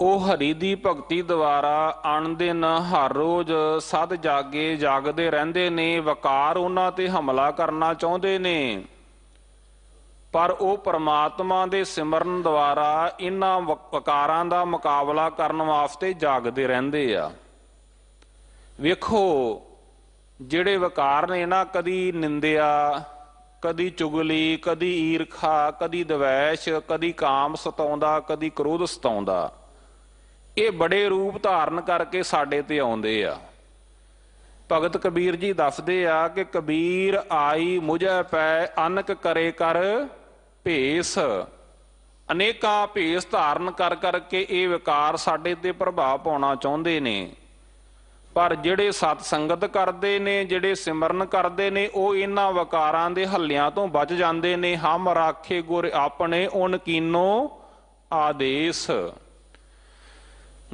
ਉਹ ਹਰੀ ਦੀ ਭਗਤੀ ਦੁਆਰਾ ਅਣਦਿਨ ਹਰ ਰੋਜ਼ ਸਦ ਜਾਗੇ, ਜਾਗਦੇ ਰਹਿੰਦੇ ਨੇ। ਵਕਾਰ ਉਹਨਾਂ ਤੇ ਹਮਲਾ ਕਰਨਾ ਚਾਹੁੰਦੇ ਨੇ, ਪਰ ਉਹ ਪਰਮਾਤਮਾ ਦੇ ਸਿਮਰਨ ਦੁਆਰਾ ਇਹਨਾਂ ਵਕਾਰਾਂ ਦਾ ਮੁਕਾਬਲਾ ਕਰਨ ਵਾਸਤੇ ਜਾਗਦੇ ਰਹਿੰਦੇ ਆ। ਵੇਖੋ, ਜਿਹੜੇ ਵਕਾਰ ਨੇ ਨਾ, ਕਦੀ ਨਿੰਦਿਆ, ਕਦੀ ਚੁਗਲੀ, ਕਦੀ ਈਰਖਾ, ਕਦੀ ਦਵੈਸ਼, ਕਦੀ ਕਾਮ ਸਤਾਉਂਦਾ, ਕਦੀ ਕ੍ਰੋਧ ਸਤਾਉਂਦਾ, ਇਹ ਬੜੇ ਰੂਪ ਧਾਰਨ ਕਰਕੇ ਸਾਡੇ ਤੇ ਆਉਂਦੇ ਆ। ਭਗਤ ਕਬੀਰ ਜੀ ਦੱਸਦੇ ਆ ਕਿ ਕਬੀਰ ਆਈ ਮੁਝੈ ਪੈ ਅਨਕ ਕਰੇ ਕਰ ਭੇਸ। ਅਨੇਕਾਂ ਭੇਸ ਧਾਰਨ ਕਰ ਕਰਕੇ ਇਹ ਵਿਕਾਰ ਸਾਡੇ ਤੇ ਪ੍ਰਭਾਵ ਪਾਉਣਾ ਚਾਹੁੰਦੇ ਨੇ, ਪਰ ਜਿਹੜੇ ਸਤ ਸੰਗਤ ਕਰਦੇ ਨੇ, ਜਿਹੜੇ ਸਿਮਰਨ ਕਰਦੇ ਨੇ, ਉਹ ਇਹਨਾਂ ਵਿਕਾਰਾਂ ਦੇ ਹੱਲਿਆਂ ਤੋਂ ਬਚ ਜਾਂਦੇ ਨੇ। ਹਮ ਰਾਖੇ ਗੁਰ ਆਪਣੇ ਉਨ ਕੀਨੋ ਆਦੇਸ।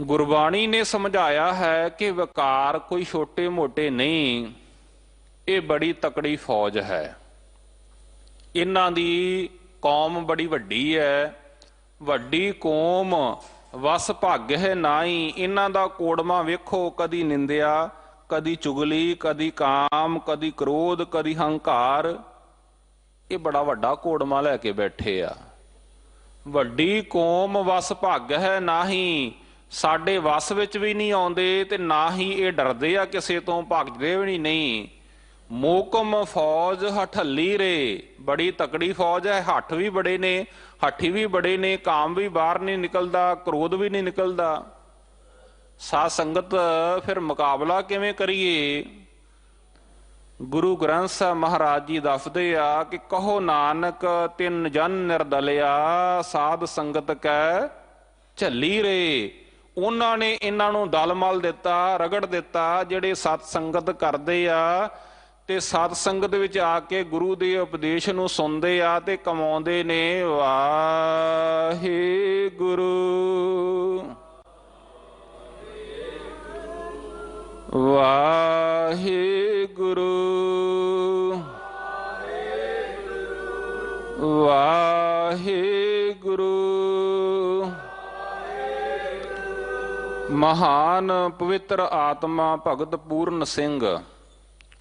ਗੁਰਬਾਣੀ ਨੇ ਸਮਝਾਇਆ ਹੈ ਕਿ ਵਿਕਾਰ ਕੋਈ ਛੋਟੇ ਮੋਟੇ ਨਹੀਂ, ਇਹ ਬੜੀ ਤਕੜੀ ਫੌਜ ਹੈ। ਇਹਨਾਂ ਦੀ ਕੌਮ ਬੜੀ ਵੱਡੀ ਹੈ, ਵੱਡੀ ਕੌਮ ਵਸ ਭਾਗ ਹੈ ਨਾਈ। ਇਹਨਾਂ ਦਾ ਕੋੜਮਾ ਵੇਖੋ, ਕਦੀ ਨਿੰਦਿਆ, ਕਦੀ ਚੁਗਲੀ, ਕਦੀ ਕਾਮ, ਕਦੀ ਕ੍ਰੋਧ, ਕਦੀ ਹੰਕਾਰ। ਇਹ ਬੜਾ ਵੱਡਾ ਕੋੜਮਾ ਲੈ ਕੇ ਬੈਠੇ ਆ। ਵੱਡੀ ਕੌਮ ਵਸ ਭਾਗ ਹੈ ਨਾਹੀ, ਸਾਡੇ ਵਸ ਵਿੱਚ ਵੀ ਨਹੀਂ ਆਉਂਦੇ ਤੇ ਨਾ ਹੀ ਇਹ ਡਰਦੇ ਆ ਕਿਸੇ ਤੋਂ, ਭੱਜਦੇ ਵੀ ਨਹੀਂ। ਮੋਕਮ ਫੌਜ ਹਠੱਲੀ ਰੇ, ਬੜੀ ਤਕੜੀ ਫੌਜ ਹੈ। ਹੱਠ ਵੀ ਬੜੇ ਨੇ, ਹੱਠੀ ਵੀ ਬੜੇ ਨੇ, ਕਾਮ ਵੀ ਬਾਹਰ ਨਹੀਂ ਨਿਕਲਦਾ, ਕ੍ਰੋਧ ਵੀ ਨਹੀਂ ਨਿਕਲਦਾ। ਸਾਧ ਸੰਗਤ ਫਿਰ ਮੁਕਾਬਲਾ ਕਿਵੇਂ ਕਰੀਏ? ਗੁਰੂ ਗ੍ਰੰਥ ਸਾਹਿਬ ਮਹਾਰਾਜ ਜੀ ਦੱਸਦੇ ਆ ਕਿ ਕਹੋ ਨਾਨਕ ਤਿੰਨ ਜਨ ਨਿਰਦਲਿਆ, ਸਾਧ ਸੰਗਤ ਕੈ ਝੱਲੀ ਰੇ। ਉਹਨਾਂ ਨੇ ਇਹਨਾਂ ਨੂੰ ਦਲ ਮਲ ਦਿੱਤਾ, ਰਗੜ ਦਿੱਤਾ। ਜਿਹੜੇ ਸਤ ਸੰਗਤ ਕਰਦੇ ਆ ਤੇ ਸਤ ਸੰਗਤ ਵਿੱਚ ਆ ਕੇ ਗੁਰੂ ਦੇ ਉਪਦੇਸ਼ ਨੂੰ ਸੁਣਦੇ ਆ ਤੇ ਕਮਾਉਂਦੇ ਨੇ। ਵਾਹਿਗੁਰੂ ਵਾਹਿਗੁਰੂ ਵਾਹਿਗੁਰੂ। ਮਹਾਨ ਪਵਿੱਤਰ ਆਤਮਾ ਭਗਤ ਪੂਰਨ ਸਿੰਘ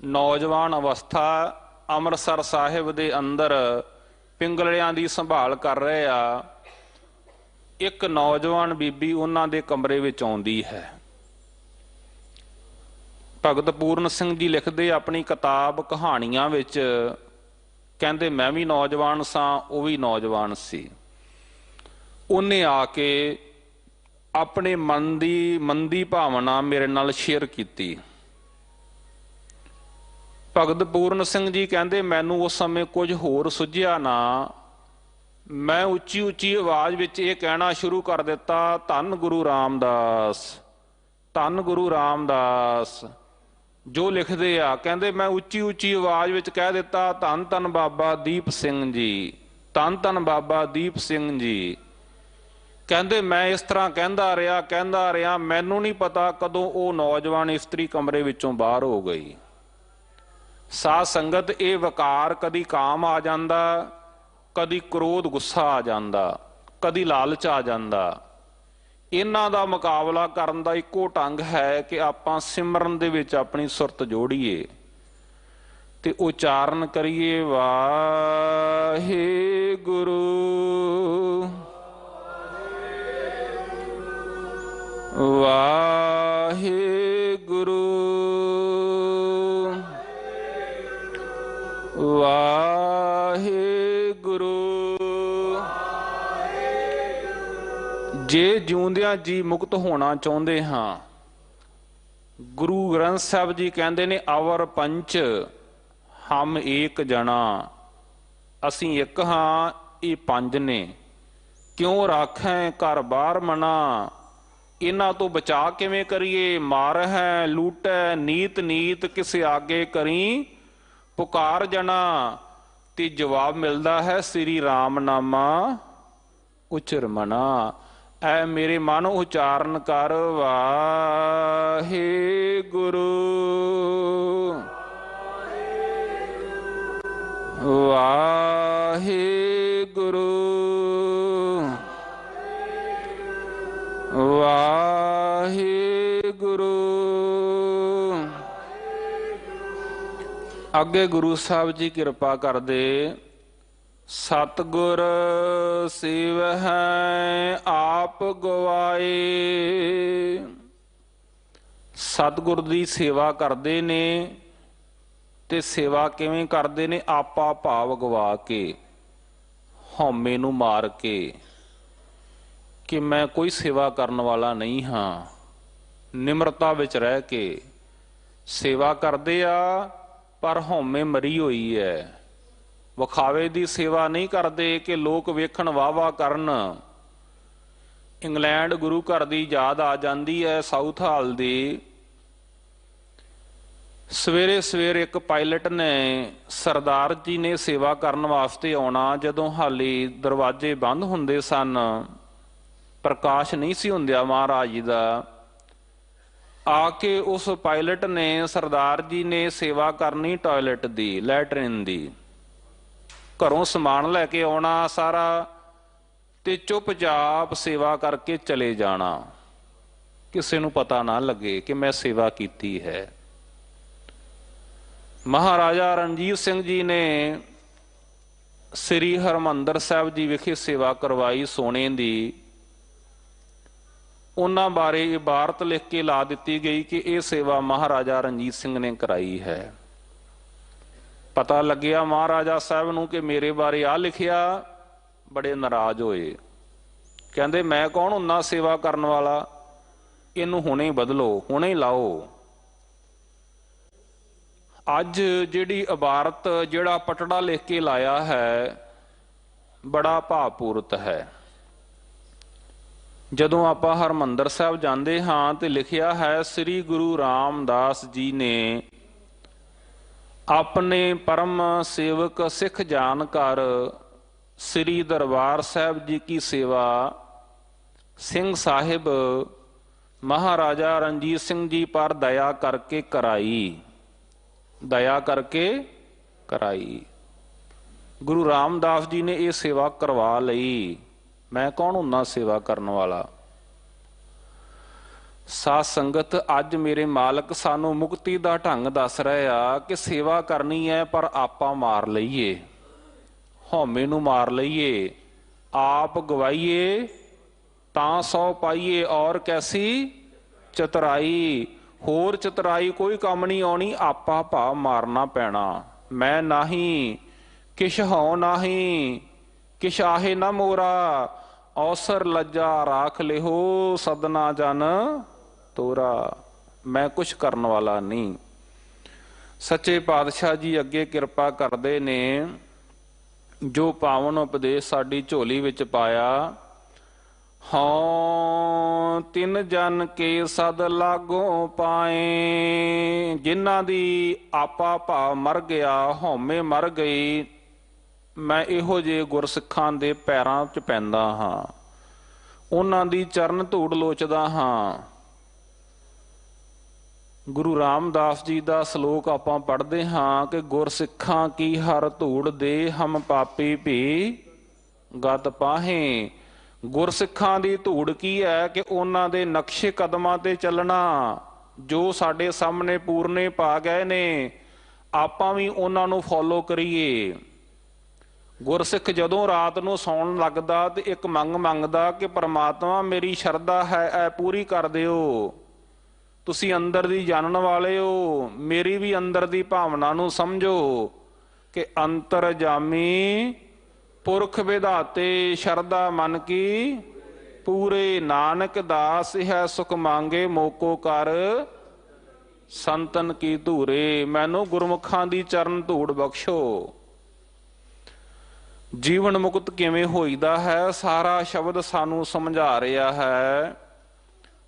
ਨੌਜਵਾਨ ਅਵਸਥਾ ਅੰਮ੍ਰਿਤਸਰ ਸਾਹਿਬ ਦੇ ਅੰਦਰ ਪਿੰਗਲਿਆਂ ਦੀ ਸੰਭਾਲ ਕਰ ਰਹੇ ਆ। ਇੱਕ ਨੌਜਵਾਨ ਬੀਬੀ ਉਹਨਾਂ ਦੇ ਕਮਰੇ ਵਿੱਚ ਆਉਂਦੀ ਹੈ। ਭਗਤ ਪੂਰਨ ਸਿੰਘ ਜੀ ਲਿਖਦੇ ਆਪਣੀ ਕਿਤਾਬ ਕਹਾਣੀਆਂ ਵਿੱਚ, ਕਹਿੰਦੇ ਮੈਂ ਵੀ ਨੌਜਵਾਨ ਸਾਂ, ਉਹ ਵੀ ਨੌਜਵਾਨ ਸੀ। ਉਹਨੇ ਆ ਕੇ ਆਪਣੇ ਮਨ ਦੀ ਭਾਵਨਾ ਮੇਰੇ ਨਾਲ ਸ਼ੇਅਰ ਕੀਤੀ। ਭਗਤ ਪੂਰਨ ਸਿੰਘ ਜੀ ਕਹਿੰਦੇ ਮੈਨੂੰ ਉਸ ਸਮੇਂ ਕੁਝ ਹੋਰ ਸੁਝਿਆ ਨਾ। ਮੈਂ ਉੱਚੀ ਉੱਚੀ ਆਵਾਜ਼ ਵਿੱਚ ਇਹ ਕਹਿਣਾ ਸ਼ੁਰੂ ਕਰ ਦਿੱਤਾ, ਧੰਨ ਗੁਰੂ ਰਾਮਦਾਸ, ਧੰਨ ਗੁਰੂ ਰਾਮਦਾਸ। ਜੋ ਲਿਖਦੇ ਆ, ਕਹਿੰਦੇ ਮੈਂ ਉੱਚੀ ਉੱਚੀ ਆਵਾਜ਼ ਵਿੱਚ ਕਹਿ ਦਿੱਤਾ, ਧੰਨ ਧੰਨ ਬਾਬਾ ਦੀਪ ਸਿੰਘ ਜੀ, ਧੰਨ ਧੰਨ ਬਾਬਾ ਦੀਪ ਸਿੰਘ ਜੀ। ਕਹਿੰਦੇ ਮੈਂ ਇਸ ਤਰ੍ਹਾਂ ਕਹਿੰਦਾ ਰਿਹਾ, ਮੈਨੂੰ ਨਹੀਂ ਪਤਾ ਕਦੋਂ ਉਹ ਨੌਜਵਾਨ ਇਸਤਰੀ ਕਮਰੇ ਵਿੱਚੋਂ ਬਾਹਰ ਹੋ ਗਈ। ਸਾਧ ਸੰਗਤ, ਇਹ ਵਕਾਰ ਕਦੀ ਕਾਮ ਆ ਜਾਂਦਾ, ਕਦੀ ਕ੍ਰੋਧ ਗੁੱਸਾ ਆ ਜਾਂਦਾ, ਕਦੀ ਲਾਲਚ ਆ ਜਾਂਦਾ। ਇਹਨਾਂ ਦਾ ਮੁਕਾਬਲਾ ਕਰਨ ਦਾ ਇੱਕੋ ਢੰਗ ਹੈ ਕਿ ਆਪਾਂ ਸਿਮਰਨ ਦੇ ਵਿੱਚ ਆਪਣੀ ਸੁਰਤ ਜੋੜੀਏ ਤੇ ਉਚਾਰਨ ਕਰੀਏ ਵਾਹਿਗੁਰੂ ਵਾਹਿਗੁਰੂ ਵਾਹਿਗੁਰੂ। ਜੇ ਜਿਉਂਦਿਆਂ ਜੀ ਮੁਕਤ ਹੋਣਾ ਚਾਹੁੰਦੇ ਹਾਂ, ਗੁਰੂ ਗ੍ਰੰਥ ਸਾਹਿਬ ਜੀ ਕਹਿੰਦੇ ਨੇ ਅਵਰ ਪੰਚ ਹਮ ਏਕ ਜਣਾ, ਅਸੀਂ ਇੱਕ ਹਾਂ, ਇਹ ਪੰਜ ਨੇ। ਕਿਉਂ ਰਾਖੈ ਘਰ ਬਾਹਰ ਮਨਾ, ਇਹਨਾਂ ਤੋਂ ਬਚਾ ਕਿਵੇਂ ਕਰੀਏ? ਮਾਰ ਹੈ ਲੂਟੈ ਨੀਤ ਨੀਤ, ਕਿਸੇ ਆਗੇ ਕਰੀ ਪੁਕਾਰ ਜਣਾ। ਤੇ ਜਵਾਬ ਮਿਲਦਾ ਹੈ ਸ੍ਰੀ ਰਾਮ ਨਾਮਾ ਉਚਰ ਮਨਾ। ਐ ਮੇਰੇ ਮਨ ਉਚਾਰਨ ਕਰ ਵਾਹਿਗੁਰੂ ਵਾਹਿਗੁਰੂ ਵਾਹਿਗੁਰੂ। ਅੱਗੇ ਗੁਰੂ ਸਾਹਿਬ ਜੀ ਕਿਰਪਾ ਕਰਦੇ, ਸਤਿਗੁਰ ਸੇਵਹਿ ਆਪ ਗਵਾਏ। ਸਤਿਗੁਰ ਦੀ ਸੇਵਾ ਕਰਦੇ ਨੇ ਤੇ ਸੇਵਾ ਕਿਵੇਂ ਕਰਦੇ ਨੇ? ਆਪਾ ਭਾਵ ਗਵਾ ਕੇ, ਹਉਮੈ ਨੂੰ ਮਾਰ ਕੇ ਕਿ ਮੈਂ ਕੋਈ ਸੇਵਾ ਕਰਨ ਵਾਲਾ ਨਹੀਂ ਹਾਂ। ਨਿਮਰਤਾ ਵਿੱਚ ਰਹਿ ਕੇ ਸੇਵਾ ਕਰਦੇ ਆ ਪਰ ਹਉਮੈ ਮਰੀ ਹੋਈ ਹੈ। ਵਿਖਾਵੇ ਦੀ ਸੇਵਾ ਨਹੀਂ ਕਰਦੇ ਕਿ ਲੋਕ ਵੇਖਣ ਵਾਹ ਵਾਹ ਕਰਨ। ਇੰਗਲੈਂਡ ਗੁਰੂ ਘਰ ਦੀ ਯਾਦ ਆ ਜਾਂਦੀ ਹੈ। ਸਾਊਥ ਹਾਲ ਦੀ ਸਵੇਰੇ ਸਵੇਰੇ ਇੱਕ ਪਾਇਲਟ ਨੇ ਸਰਦਾਰ ਜੀ ਨੇ ਸੇਵਾ ਕਰਨ ਵਾਸਤੇ ਆਉਣਾ। ਜਦੋਂ ਹਾਲੇ ਦਰਵਾਜ਼ੇ ਬੰਦ ਹੁੰਦੇ ਸਨ, ਪ੍ਰਕਾਸ਼ ਨਹੀਂ ਸੀ ਹੁੰਦਿਆ ਮਹਾਰਾਜ ਜੀ ਦਾ, ਆ ਕੇ ਉਸ ਪਾਇਲਟ ਨੇ, ਸਰਦਾਰ ਜੀ ਨੇ ਸੇਵਾ ਕਰਨੀ ਟਾਇਲਟ ਦੀ, ਲੈਟਰਿਨ ਦੀ। ਘਰੋਂ ਸਮਾਨ ਲੈ ਕੇ ਆਉਣਾ ਸਾਰਾ ਤੇ ਚੁੱਪਚਾਪ ਸੇਵਾ ਕਰਕੇ ਚਲੇ ਜਾਣਾ, ਕਿਸੇ ਨੂੰ ਪਤਾ ਨਾ ਲੱਗੇ ਕਿ ਮੈਂ ਸੇਵਾ ਕੀਤੀ ਹੈ। ਮਹਾਰਾਜਾ ਰਣਜੀਤ ਸਿੰਘ ਜੀ ਨੇ ਸ੍ਰੀ ਹਰਿਮੰਦਰ ਸਾਹਿਬ ਜੀ ਵਿਖੇ ਸੇਵਾ ਕਰਵਾਈ ਸੋਨੇ ਦੀ। ਉਹਨਾਂ ਬਾਰੇ ਇਬਾਰਤ ਲਿਖ ਕੇ ਲਾ ਦਿੱਤੀ ਗਈ ਕਿ ਇਹ ਸੇਵਾ ਮਹਾਰਾਜਾ ਰਣਜੀਤ ਸਿੰਘ ਨੇ ਕਰਾਈ ਹੈ। ਪਤਾ ਲੱਗਿਆ ਮਹਾਰਾਜਾ ਸਾਹਿਬ ਨੂੰ ਕਿ ਮੇਰੇ ਬਾਰੇ ਆ ਲਿਖਿਆ, ਬੜੇ ਨਾਰਾਜ਼ ਹੋਏ। ਕਹਿੰਦੇ ਮੈਂ ਕੌਣ ਹੁੰਨਾ ਸੇਵਾ ਕਰਨ ਵਾਲਾ, ਇਹਨੂੰ ਹੁਣੇ ਬਦਲੋ, ਹੁਣੇ ਲਾਓ। ਅੱਜ ਜਿਹੜੀ ਇਬਾਰਤ, ਜਿਹੜਾ ਪਟੜਾ ਲਿਖ ਕੇ ਲਾਇਆ ਹੈ, ਬੜਾ ਭਾਵਪੂਰਤ ਹੈ। ਜਦੋਂ ਆਪਾਂ ਹਰਿਮੰਦਰ ਸਾਹਿਬ ਜਾਂਦੇ ਹਾਂ ਤੇ ਲਿਖਿਆ ਹੈ, ਸ੍ਰੀ ਗੁਰੂ ਰਾਮਦਾਸ ਜੀ ਨੇ ਆਪਣੇ ਪਰਮ ਸੇਵਕ ਸਿੱਖ ਜਾਨ ਕਰ ਸ੍ਰੀ ਦਰਬਾਰ ਸਾਹਿਬ ਜੀ ਕੀ ਸੇਵਾ ਸਿੰਘ ਸਾਹਿਬ ਮਹਾਰਾਜਾ ਰਣਜੀਤ ਸਿੰਘ ਜੀ ਪਰ ਦਇਆ ਕਰਕੇ ਕਰਾਈ। ਦਇਆ ਕਰਕੇ ਕਰਾਈ। ਗੁਰੂ ਰਾਮਦਾਸ ਜੀ ਨੇ ਇਹ ਸੇਵਾ ਕਰਵਾ ਲਈ। ਮੈਂ ਕੌਣ ਹੁੰਦਾ ਸੇਵਾ ਕਰਨ ਵਾਲਾ। ਸਾਧ ਸੰਗਤ, ਅੱਜ ਮੇਰੇ ਮਾਲਕ ਸਾਨੂੰ ਮੁਕਤੀ ਦਾ ਢੰਗ ਦੱਸ ਰਹੇ ਆ ਕਿ ਸੇਵਾ ਕਰਨੀ ਹੈ ਪਰ ਆਪਾਂ ਮਾਰ ਲਈਏ, ਹਉਮੈ ਨੂੰ ਮਾਰ ਲਈਏ, ਆਪ ਗਵਾਈਏ ਤਾਂ ਸੌ ਪਾਈਏ ਔਰ ਕੈਸੀ ਚਤੁਰਾਈ। ਹੋਰ ਚਤੁਰਾਈ ਕੋਈ ਕੰਮ ਨਹੀਂ ਆਉਣੀ, ਆਪਾ ਭਾਵ ਮਾਰਨਾ ਪੈਣਾ। ਮੈਂ ਨਾਹੀਂ ਕਿਛ ਹਉ ਨਾਹੀਂ, ਕਿਛ ਆਹੇ ਨਾ ਮੋਰਾ, ਔਸਰ ਲੱਜਾ ਰਾਖ ਲਿਹੋ ਸਦਨਾ ਜਨ ਤੋਰਾ। ਮੈਂ ਕੁਛ ਕਰਨ ਵਾਲਾ ਨਹੀਂ। ਸੱਚੇ ਪਾਤਸ਼ਾਹ ਜੀ ਅੱਗੇ ਕਿਰਪਾ ਕਰਦੇ ਨੇ, ਜੋ ਪਾਵਨ ਉਪਦੇਸ਼ ਸਾਡੀ ਝੋਲੀ ਵਿੱਚ ਪਾਇਆ। ਹਉ ਤਿਨ ਜਨ ਕੇ ਸਦ ਲਾਗੋਂ ਪਾਏ। ਜਿਨ੍ਹਾਂ ਦੀ ਆਪਾ ਭਾਵ ਮਰ ਗਿਆ, ਹਉਮੈ ਮਰ ਗਈ, ਮੈਂ ਇਹੋ ਜਿਹੇ ਗੁਰਸਿੱਖਾਂ ਦੇ ਪੈਰਾਂ 'ਚ ਪੈਂਦਾ ਹਾਂ, ਉਹਨਾਂ ਦੀ ਚਰਨ ਧੂੜ ਲੋਚਦਾ ਹਾਂ। ਗੁਰੂ ਰਾਮਦਾਸ ਜੀ ਦਾ ਸ਼ਲੋਕ ਆਪਾਂ ਪੜ੍ਹਦੇ ਹਾਂ ਕਿ ਗੁਰਸਿੱਖਾਂ ਕੀ ਹਰ ਧੂੜ ਦੇ ਹਮ ਪਾਪੀ ਭੀ ਗਤ ਪਾਹੇ। ਗੁਰਸਿੱਖਾਂ ਦੀ ਧੂੜ ਕੀ ਹੈ ਕਿ ਉਹਨਾਂ ਦੇ ਨਕਸ਼ੇ ਕਦਮਾਂ ਤੇ ਚੱਲਣਾ। ਜੋ ਸਾਡੇ ਸਾਹਮਣੇ ਪੂਰਨੇ ਪਾ ਗਏ ਨੇ, ਆਪਾਂ ਵੀ ਉਹਨਾਂ ਨੂੰ ਫੋਲੋ ਕਰੀਏ। ਗੁਰਸਿੱਖ ਜਦੋਂ ਰਾਤ ਨੂੰ ਸੌਣ ਲੱਗਦਾ ਤੇ ਇੱਕ ਮੰਗ ਮੰਗਦਾ ਕਿ ਪ੍ਰਮਾਤਮਾ ਮੇਰੀ ਸ਼ਰਧਾ ਹੈ ਐ ਪੂਰੀ ਕਰ ਦਿਓ। ਤੁਸੀਂ ਅੰਦਰ ਦੀ ਜਾਣਨ ਵਾਲੇ ਹੋ, ਮੇਰੀ ਵੀ ਅੰਦਰ ਦੀ ਭਾਵਨਾ ਨੂੰ ਸਮਝੋ ਕਿ ਅੰਤਰਜਾਮੀ ਪੁਰਖ ਵਿਧਾਤੇ ਸ਼ਰਧਾ ਮਨ ਕੀ ਪੂਰੇ। ਨਾਨਕ ਦਾਸ ਹੈ ਸੁਖ ਮੰਗੇ ਮੋਕੋ ਕਰ ਸੰਤਨ ਕੀ ਧੂਰੇ। ਮੈਨੂੰ ਗੁਰਮੁਖਾਂ ਦੀ ਚਰਨ ਧੂੜ ਬਖਸ਼ੋ। ਜੀਵਨ ਮੁਕਤ ਕਿਵੇਂ ਹੋਈਦਾ ਹੈ, ਸਾਰਾ ਸ਼ਬਦ ਸਾਨੂੰ ਸਮਝਾ ਰਿਹਾ ਹੈ।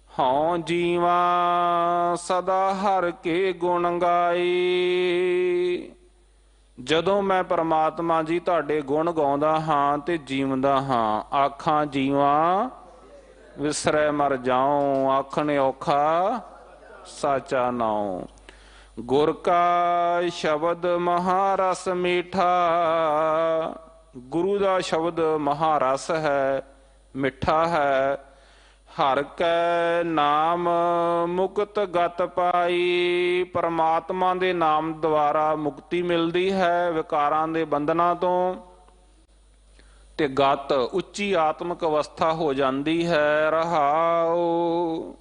ਹਉ ਜੀਵਾ ਸਦਾ ਹਰ ਕੇ ਗੁਣ ਗਾਈ। ਜਦੋਂ ਮੈਂ ਪਰਮਾਤਮਾ ਜੀ ਤੁਹਾਡੇ ਗੁਣ ਗਾਉਂਦਾ ਹਾਂ ਤੇ ਜੀਵਦਾ ਹਾਂ। ਆਖਾਂ ਜੀਵਾਂ ਵਿਸਰੈ ਮਰ ਜਾਉ, ਆਖਣ ਔਖਾ ਸਾਚਾ ਨਾਉ। ਗੁਰ ਕਾ ਸ਼ਬਦ ਮਹਾਰਸ ਮੀਠਾ। ਗੁਰੂ ਦਾ ਸ਼ਬਦ ਮਹਾਰਸ ਹੈ, ਮਿੱਠਾ ਹੈ। ਹਰ ਕੈ ਨਾਮ ਮੁਕਤ ਗਤ ਪਾਈ। ਪਰਮਾਤਮਾ ਦੇ ਨਾਮ ਦੁਆਰਾ ਮੁਕਤੀ ਮਿਲਦੀ ਹੈ ਵਿਕਾਰਾਂ ਦੇ ਬੰਧਨਾਂ ਤੋਂ, ਤੇ ਗਤ ਉੱਚੀ ਆਤਮਿਕ ਅਵਸਥਾ ਹੋ ਜਾਂਦੀ ਹੈ। ਰਹਾਉ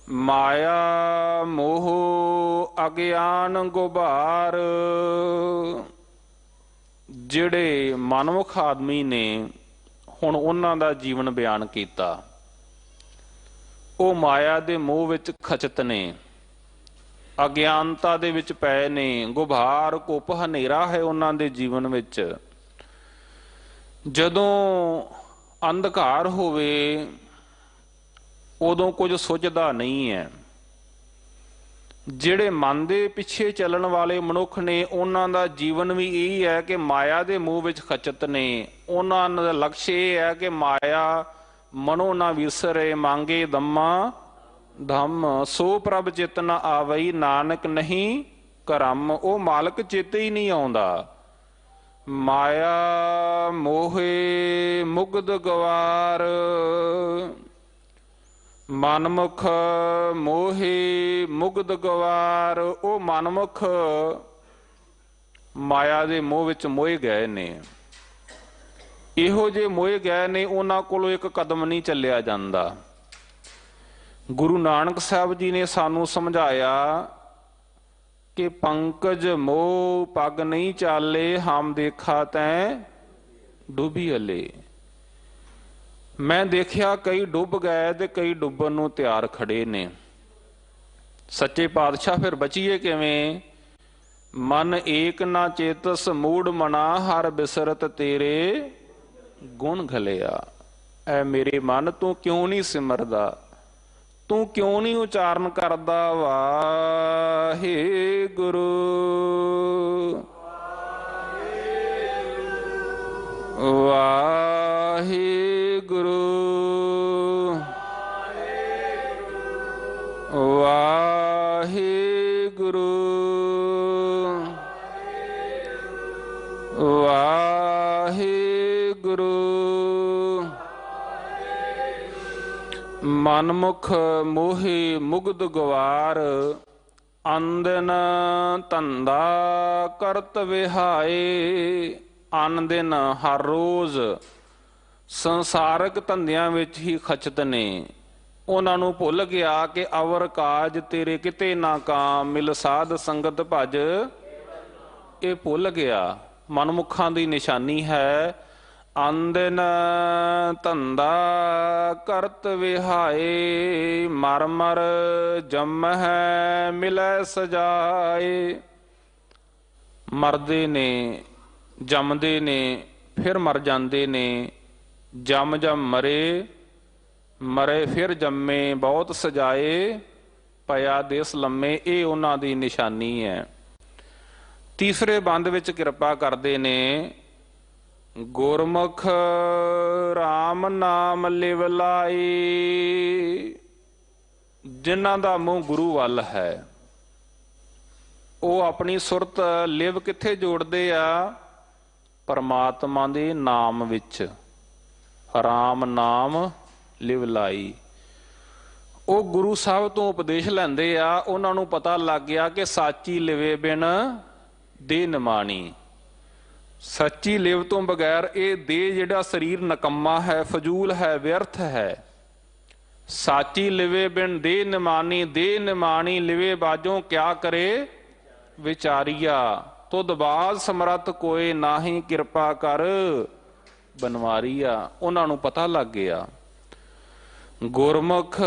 ਮਾਇਆ ਮੋਹ ਅਗਿਆਨ ਗੁਬਾਰ। ਜਿਹੜੇ ਮਨਮੁਖ ਆਦਮੀ ਨੇ ਹੁਣ ਉਹਨਾਂ ਦਾ ਜੀਵਨ ਬਿਆਨ ਕੀਤਾ, ਉਹ ਮਾਇਆ ਦੇ ਮੋਹ ਵਿੱਚ ਖਚਤ ਨੇ। ਅਗਿਆਨਤਾ ਦੇ ਵਿੱਚ ਪਏ ਨੇ, ਗੁਬਾਰ ਘੁੱਪ ਹਨੇਰਾ ਹੈ ਉਹਨਾਂ ਦੇ ਜੀਵਨ ਵਿੱਚ। ਜਦੋਂ ਅੰਧਕਾਰ ਹੋਵੇ ਉਦੋਂ ਕੁਝ ਸੁੱਝਦਾ ਨਹੀਂ ਹੈ। ਜਿਹੜੇ ਮਨ ਦੇ ਪਿੱਛੇ ਚੱਲਣ ਵਾਲੇ ਮਨੁੱਖ ਨੇ ਉਹਨਾਂ ਦਾ ਜੀਵਨ ਵੀ ਇਹੀ ਹੈ ਕਿ ਮਾਇਆ ਦੇ ਮੂਹ ਵਿੱਚ ਖਚਤ ਨੇ। ਉਹਨਾਂ ਦਾ ਲਕਸ਼ ਇਹ ਹੈ ਕਿ ਮਾਇਆ ਮਨੋ ਨਾ ਵਿਸਰੇ, ਮੰਗੇ ਦੰਮਾ ਧੰਮ, ਸੋ ਪ੍ਰਭ ਚਿਤ ਨ ਆਵਈ, ਨਾਨਕ ਨਹੀਂ ਕਰਮ। ਉਹ ਮਾਲਕ ਚੇਤੇ ਹੀ ਨਹੀਂ ਆਉਂਦਾ। ਮਾਇਆ ਮੋਹੇ ਮੁਗਧ ਗਵਾਰ, ਮਨਮੁਖ ਮੋਹੇ ਮੁਗਧ ਗਵਾਰ। ਉਹ ਮਨਮੁਖ ਮਾਇਆ ਦੇ ਮੋਹ ਵਿੱਚ ਮੋਹੇ ਗਏ ਨੇ। ਇਹੋ ਜਿਹੇ ਮੋਹੇ ਗਏ ਨੇ, ਉਹਨਾਂ ਕੋਲੋਂ ਇੱਕ ਕਦਮ ਨਹੀਂ ਚੱਲਿਆ ਜਾਂਦਾ। ਗੁਰੂ ਨਾਨਕ ਸਾਹਿਬ ਜੀ ਨੇ ਸਾਨੂੰ ਸਮਝਾਇਆ ਕਿ ਪੰਕਜ ਮੋਹ ਪੱਗ ਨਹੀਂ ਚਾਲੇ, ਹਮ ਦੇਖਾ ਤੈਂ ਡੁੱਬੀ ਹਲੇ। ਮੈਂ ਦੇਖਿਆ ਕਈ ਡੁੱਬ ਗਏ ਤੇ ਕਈ ਡੁੱਬਣ ਨੂੰ ਤਿਆਰ ਖੜੇ ਨੇ। ਸੱਚੇ ਪਾਤਸ਼ਾਹ ਫਿਰ ਬਚੀਏ ਕਿਵੇਂ? ਮਨ ਏਕ ਨਾ ਚੇਤਸ, ਮੂੜ ਮਨਾ ਹਰ ਬਿਸਰਤ ਤੇਰੇ ਗੁਣ ਘਲਿਆ। ਐ ਮੇਰੇ ਮਨ, ਤੂੰ ਕਿਉਂ ਨਹੀਂ ਸਿਮਰਦਾ? ਤੂੰ ਕਿਉਂ ਨਹੀਂ ਉਚਾਰਨ ਕਰਦਾ ਵਾਹਿਗੁਰੂ ਵਾਹਿਗੁਰੂ ਵਾਹਿਗੁਰੂ ਵਾਹਿਗੁਰੂ। ਮਨਮੁਖ ਮੋਹੇ ਮੁਗਧ ਗਵਾਰ, ਅੰਦਨ ਧੰਦਾ ਕਰਤ ਵਿਹਾਏ। ਅਨ ਦਿਨ ਹਰ ਰੋਜ਼ ਸੰਸਾਰਕ ਧੰਦਿਆਂ ਵਿੱਚ ਹੀ ਖਚਤ ਨੇ। ਉਹਨਾਂ ਨੂੰ ਭੁੱਲ ਗਿਆ ਕਿ ਅਵਰ ਕਾਜ ਤੇਰੇ ਕਿਤੇ ਨਾ ਕਾਮ, ਮਿਲ ਸਾਧ ਸੰਗਤ ਭਜ। ਇਹ ਭੁੱਲ ਗਿਆ। ਮਨਮੁਖਾਂ ਦੀ ਨਿਸ਼ਾਨੀ ਹੈ ਅੰਦਨ ਧੰਦਾ ਕਰਤ ਵਿਹਾਏ, ਮਰ ਮਰ ਜੰਮਹਿ ਮਿਲੈ ਸਜਾਏ। ਮਰਦੇ ਨੇ, ਜੰਮਦੇ ਨੇ, ਫਿਰ ਮਰ ਜਾਂਦੇ ਨੇ। ਜੰਮ ਜੰਮ ਮਰੇ, ਮਰੇ ਫਿਰ ਜੰਮੇ, ਬਹੁਤ ਸਜਾਏ ਪਿਆ ਦੇਸ ਲੰਮੇ। ਇਹ ਉਹਨਾਂ ਦੀ ਨਿਸ਼ਾਨੀ ਹੈ। ਤੀਸਰੇ ਬੰਦ ਵਿੱਚ ਕਿਰਪਾ ਕਰਦੇ ਨੇ, ਗੁਰਮੁਖ ਰਾਮ ਨਾਮ ਲਿਵ ਲਾਈ। ਜਿਨ੍ਹਾਂ ਦਾ ਮੂੰਹ ਗੁਰੂ ਵੱਲ ਹੈ, ਉਹ ਆਪਣੀ ਸੁਰਤ ਲਿਵ ਕਿੱਥੇ ਜੋੜਦੇ ਆ? ਪਰਮਾਤਮਾ ਦੇ ਨਾਮ ਵਿੱਚ। ਰਾਮ ਨਾਮ ਲਿਵ ਲਾਈ। ਉਹ ਗੁਰੂ ਸਾਹਿਬ ਤੋਂ ਉਪਦੇਸ਼ ਲੈਂਦੇ ਆ। ਉਹਨਾਂ ਨੂੰ ਪਤਾ ਲੱਗ ਗਿਆ ਕਿ ਸਾਚੀ ਲਿਵੇ ਬਿਨ ਦੇਹ ਨਿਮਾਣੀ। ਸੱਚੀ ਲਿਵ ਤੋਂ ਬਗੈਰ ਇਹ ਦੇਹ ਜਿਹੜਾ ਸਰੀਰ ਨਕੰਮਾ ਹੈ, ਫਜ਼ੂਲ ਹੈ, ਵਿਅਰਥ ਹੈ। ਸਾਚੀ ਲਿਵੇ ਬਿਨ ਦੇਹ ਨਿਮਾਣੀ, ਦੇਹ ਨਿਮਾਣੀ ਲਿਵੇ ਬਾਝੋਂ ਕਿਆ ਕਰੇ ਵਿਚਾਰੀਆ। ਤੁਧ ਬਾਜ ਸਮਰੱਥ ਕੋਏ ਨਾਹੀ, ਕਿਰਪਾ ਕਰ ਬਨਵਾਰੀਆ। ਉਹਨਾਂ ਨੂੰ ਪਤਾ ਲੱਗ ਗਿਆ। ਗੁਰਮੁਖ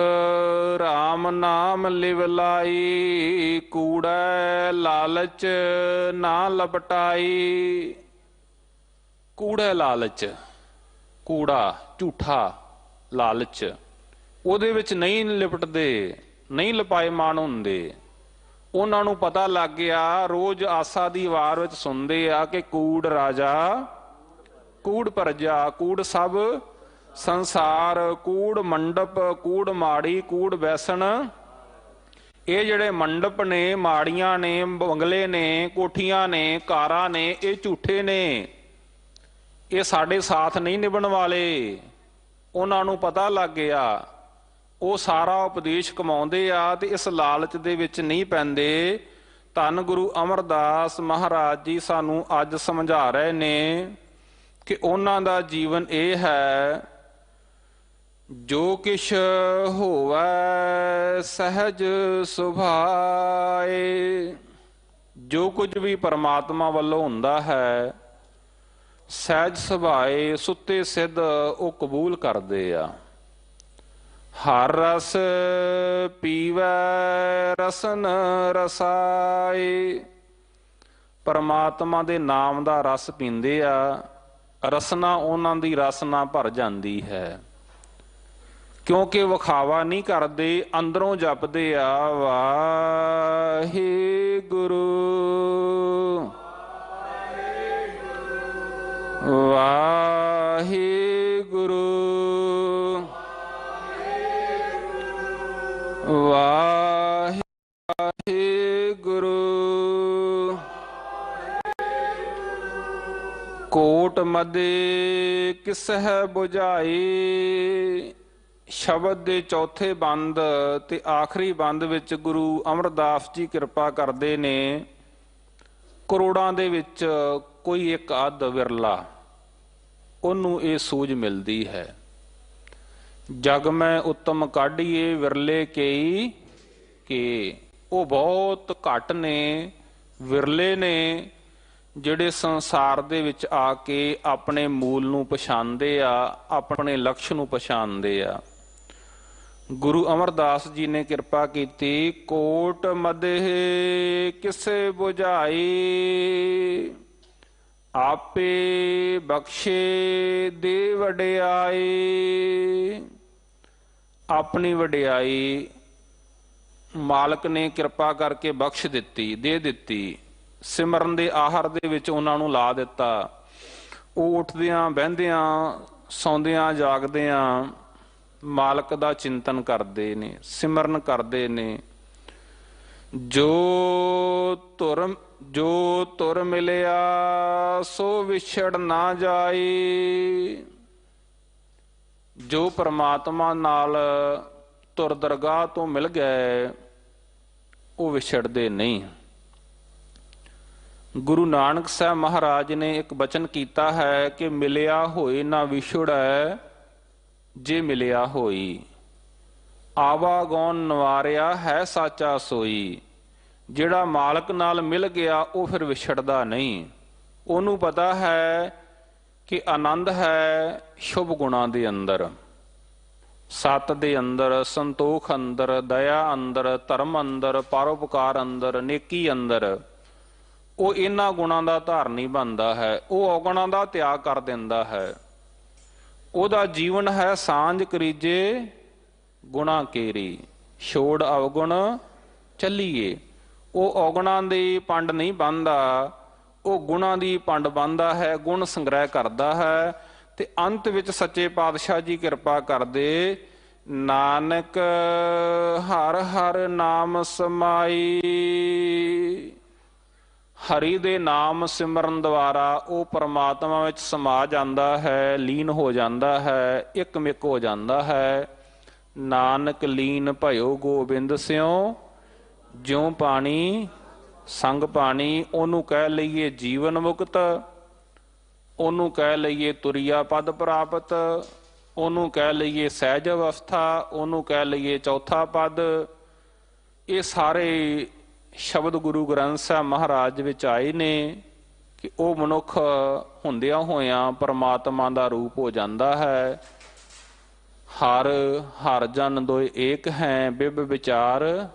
ਰਾਮ ਨਾਮ ਲਿਵ ਲਾਈ, ਕੂੜੈ ਲਾਲਚ ਨਾ ਲਪਟਾਈ। ਕੂੜਾ ਲਾਲਚ, ਕੂੜਾ ਝੂਠਾ ਲਾਲਚ, ਉਹਦੇ ਵਿੱਚ ਨਹੀਂ ਲਿਪਟਦੇ, ਨਹੀਂ ਲਪਾਏਮਾਨ ਹੁੰਦੇ। ਉਹਨਾਂ ਨੂੰ ਪਤਾ ਲੱਗ ਗਿਆ। ਰੋਜ਼ ਆਸਾ ਦੀ ਵਾਰ ਵਿੱਚ ਸੁਣਦੇ ਆ ਕਿ ਕੂੜ ਰਾਜਾ ਕੂੜ ਪਰਜਾ, ਕੂੜ ਸਭ ਸੰਸਾਰ, ਕੂੜ ਮੰਡਪ, ਕੂੜ ਮਾੜੀ, ਕੂੜ ਵੈਸਣ। ਇਹ ਜਿਹੜੇ ਮੰਡਪ ਨੇ, ਮਾੜੀਆਂ ਨੇ, ਬੰਗਲੇ ਨੇ, ਕੋਠੀਆਂ ਨੇ, ਕਾਰਾਂ ਨੇ, ਇਹ ਝੂਠੇ ਨੇ। ਇਹ ਸਾਡੇ ਸਾਥ ਨਹੀਂ ਨਿਭਣ ਵਾਲੇ। ਉਹਨਾਂ ਨੂੰ ਪਤਾ ਲੱਗ ਗਿਆ। ਉਹ ਸਾਰਾ ਉਪਦੇਸ਼ ਕਮਾਉਂਦੇ ਆ ਤੇ ਇਸ ਲਾਲਚ ਦੇ ਵਿੱਚ ਨਹੀਂ ਪੈਂਦੇ। ਧੰਨ ਗੁਰੂ ਅਮਰਦਾਸ ਮਹਾਰਾਜ ਜੀ ਸਾਨੂੰ ਅੱਜ ਸਮਝਾ ਰਹੇ ਨੇ ਕਿ ਉਹਨਾਂ ਦਾ ਜੀਵਨ ਇਹ ਹੈ, ਜੋ ਕਿਛ ਹੋਵੈ ਸਹਿਜ ਸੁਭਾਏ। ਜੋ ਕੁਝ ਵੀ ਪਰਮਾਤਮਾ ਵੱਲੋਂ ਹੁੰਦਾ ਹੈ, ਸਹਿਜ ਸੁਭਾਏ, ਸੁੱਤੇ ਸਿੱਧ ਉਹ ਕਬੂਲ ਕਰਦੇ ਆ। ਹਰ ਰਸ ਪੀਵੈ ਰਸਨ ਰਸਾਏ। ਪਰਮਾਤਮਾ ਦੇ ਨਾਮ ਦਾ ਰਸ ਪੀਂਦੇ ਆ, ਰਸਨਾ ਉਹਨਾਂ ਦੀ ਰਸਨਾ ਭਰ ਜਾਂਦੀ ਹੈ, ਕਿਉਂਕਿ ਵਿਖਾਵਾ ਨਹੀਂ ਕਰਦੇ, ਅੰਦਰੋਂ ਜਪਦੇ ਆ ਵਾਹਿਗੁਰੂ ਵਾਹਿਗੁਰੂ ਵਾਹਿਗੁਰੂ। ਕੋਟ ਮਦੇ ਕਿਸਹਿ 부ਝਾਈ। ਸ਼ਬਦ ਦੇ ਚੌਥੇ ਬੰਦ ਤੇ ਆਖਰੀ ਬੰਦ ਵਿੱਚ ਗੁਰੂ ਅਮਰਦਾਸ ਜੀ ਕਿਰਪਾ ਕਰਦੇ ਨੇ, ਕਰੋੜਾਂ ਦੇ ਵਿੱਚ ਕੋਈ ਇੱਕ ਅੱਧ ਵਿਰਲਾ ਉਹਨੂੰ ਇਹ ਸੂਝ ਮਿਲਦੀ ਹੈ। ਜਗ ਮੈਂ ਉੱਤਮ ਕਾਢੀਏ ਵਿਰਲੇ ਕਈ ਕੇ। ਉਹ ਬਹੁਤ ਘੱਟ ਨੇ, ਵਿਰਲੇ ਨੇ ਜਿਹੜੇ ਸੰਸਾਰ ਦੇ ਵਿੱਚ ਆ ਕੇ ਆਪਣੇ ਮੂਲ ਨੂੰ ਪਛਾਣਦੇ ਆ, ਆਪਣੇ ਲਕਸ਼ ਨੂੰ ਪਛਾਣਦੇ ਆ। ਗੁਰੂ ਅਮਰਦਾਸ ਜੀ ਨੇ ਕਿਰਪਾ ਕੀਤੀ। ਕੋਟ ਮਦਹਿ ਕਿਸੇ 부ਝਾਈ, ਆਪੇ ਬਖਸ਼ੇ ਦੇ ਵਡਿਆਈ। ਆਪਣੀ ਵਡਿਆਈ ਮਾਲਕ ਨੇ ਕਿਰਪਾ ਕਰਕੇ ਬਖਸ਼ ਦਿੱਤੀ, ਦੇ ਦਿੱਤੀ। ਸਿਮਰਨ ਦੇ ਆਹਾਰ ਦੇ ਵਿੱਚ ਉਹਨਾਂ ਨੂੰ ਲਾ ਦਿੱਤਾ। ਉਹ ਉੱਠਦਿਆਂ ਬਹਿੰਦਿਆਂ ਸੌਂਦਿਆਂ ਜਾਗਦਿਆਂ ਮਾਲਕ ਦਾ ਚਿੰਤਨ ਕਰਦੇ ਨੇ, ਸਿਮਰਨ ਕਰਦੇ ਨੇ। ਜੋ ਤੁਰ ਮਿਲਿਆ ਸੋ ਵਿਛੜ ਨਾ ਜਾਈ। ਜੋ ਪ੍ਰਮਾਤਮਾ ਨਾਲ ਤੁਰ ਦਰਗਾਹ ਤੋਂ ਮਿਲ ਗਏ ਉਹ ਵਿਛੜਦੇ ਨਹੀਂ। ਗੁਰੂ ਨਾਨਕ ਸਾਹਿਬ ਮਹਾਰਾਜ ਨੇ ਇੱਕ ਬਚਨ ਕੀਤਾ ਹੈ ਕਿ ਮਿਲਿਆ ਹੋਏ ਨਾ ਵਿਛੜੈ ਜੇ ਮਿਲਿਆ ਹੋਈ। ਆਵਾਗੌਨ ਨਵਾਰਿਆ ਹੈ ਸਾਚਾ ਸੋਈ। ਜਿਹੜਾ ਮਾਲਕ ਨਾਲ ਮਿਲ ਗਿਆ ਉਹ ਫਿਰ ਵਿਛੜਦਾ ਨਹੀਂ। ਉਹਨੂੰ ਪਤਾ ਹੈ ਕਿ ਆਨੰਦ ਹੈ ਸ਼ੁਭ ਗੁਣਾਂ ਦੇ ਅੰਦਰ, ਸਤ ਦੇ ਅੰਦਰ, ਸੰਤੋਖ ਅੰਦਰ, ਦਇਆ ਅੰਦਰ, ਧਰਮ ਅੰਦਰ, ਪਰਉਪਕਾਰ ਅੰਦਰ, ਨੇਕੀ ਅੰਦਰ। ਉਹ ਇਹਨਾਂ ਗੁਣਾਂ ਦਾ ਧਾਰਨੀ ਬਣਦਾ ਹੈ, ਉਹ ਔਗੁਣਾਂ ਦਾ ਤਿਆਗ ਕਰ ਦਿੰਦਾ ਹੈ। ਉਹਦਾ ਜੀਵਨ ਹੈ ਸਾਂਝ ਕਰੀਜੇ ਗੁਣਾ ਕੇਰੀ, ਛੋੜ ਅਵਗੁਣ ਚੱਲੀਏ। ਉਹ ਔਗੁਣਾਂ ਦੀ ਪੰਡ ਨਹੀਂ ਬੰਨਦਾ, ਉਹ ਗੁਣਾਂ ਦੀ ਪੰਡ ਬੰਨਦਾ ਹੈ, ਗੁਣ ਸੰਗ੍ਰਹਿ ਕਰਦਾ ਹੈ। ਤੇ ਅੰਤ ਵਿੱਚ ਸੱਚੇ ਪਾਤਸ਼ਾਹ ਜੀ ਕਿਰਪਾ ਕਰਦੇ, ਨਾਨਕ ਹਰ ਹਰ ਨਾਮ ਸਮਾਈ। ਹਰੀ ਦੇ ਨਾਮ ਸਿਮਰਨ ਦੁਆਰਾ ਉਹ ਪਰਮਾਤਮਾ ਵਿੱਚ ਸਮਾ ਜਾਂਦਾ ਹੈ, ਲੀਨ ਹੋ ਜਾਂਦਾ ਹੈ, ਇਕਮਿਕ ਹੋ ਜਾਂਦਾ ਹੈ। ਨਾਨਕ ਲੀਨ ਭਇਓ ਗੋਬਿੰਦ ਸਿਉ, ਜਿਉ ਪਾਣੀ ਸੰਗ ਪਾਣੀ। ਉਹਨੂੰ ਕਹਿ ਲਈਏ ਜੀਵਨ ਮੁਕਤ, ਉਹਨੂੰ ਕਹਿ ਲਈਏ ਤੁਰਿਆ ਪਦ ਪ੍ਰਾਪਤ, ਉਹਨੂੰ ਕਹਿ ਲਈਏ ਸਹਿਜ ਅਵਸਥਾ, ਉਹਨੂੰ ਕਹਿ ਲਈਏ ਚੌਥਾ ਪਦ। ਇਹ ਸਾਰੇ ਸ਼ਬਦ ਗੁਰੂ ਗ੍ਰੰਥ ਸਾਹਿਬ ਮਹਾਰਾਜ ਵਿੱਚ ਆਏ ਨੇ ਕਿ ਉਹ ਮਨੁੱਖ ਹੁੰਦਿਆਂ ਹੋਇਆਂ ਪਰਮਾਤਮਾ ਦਾ ਰੂਪ ਹੋ ਜਾਂਦਾ ਹੈ। ਹਰ ਹਰ ਜਨ ਦੋਇ ਏਕ ਹੈ, ਬਿਬ ਵਿਚਾਰ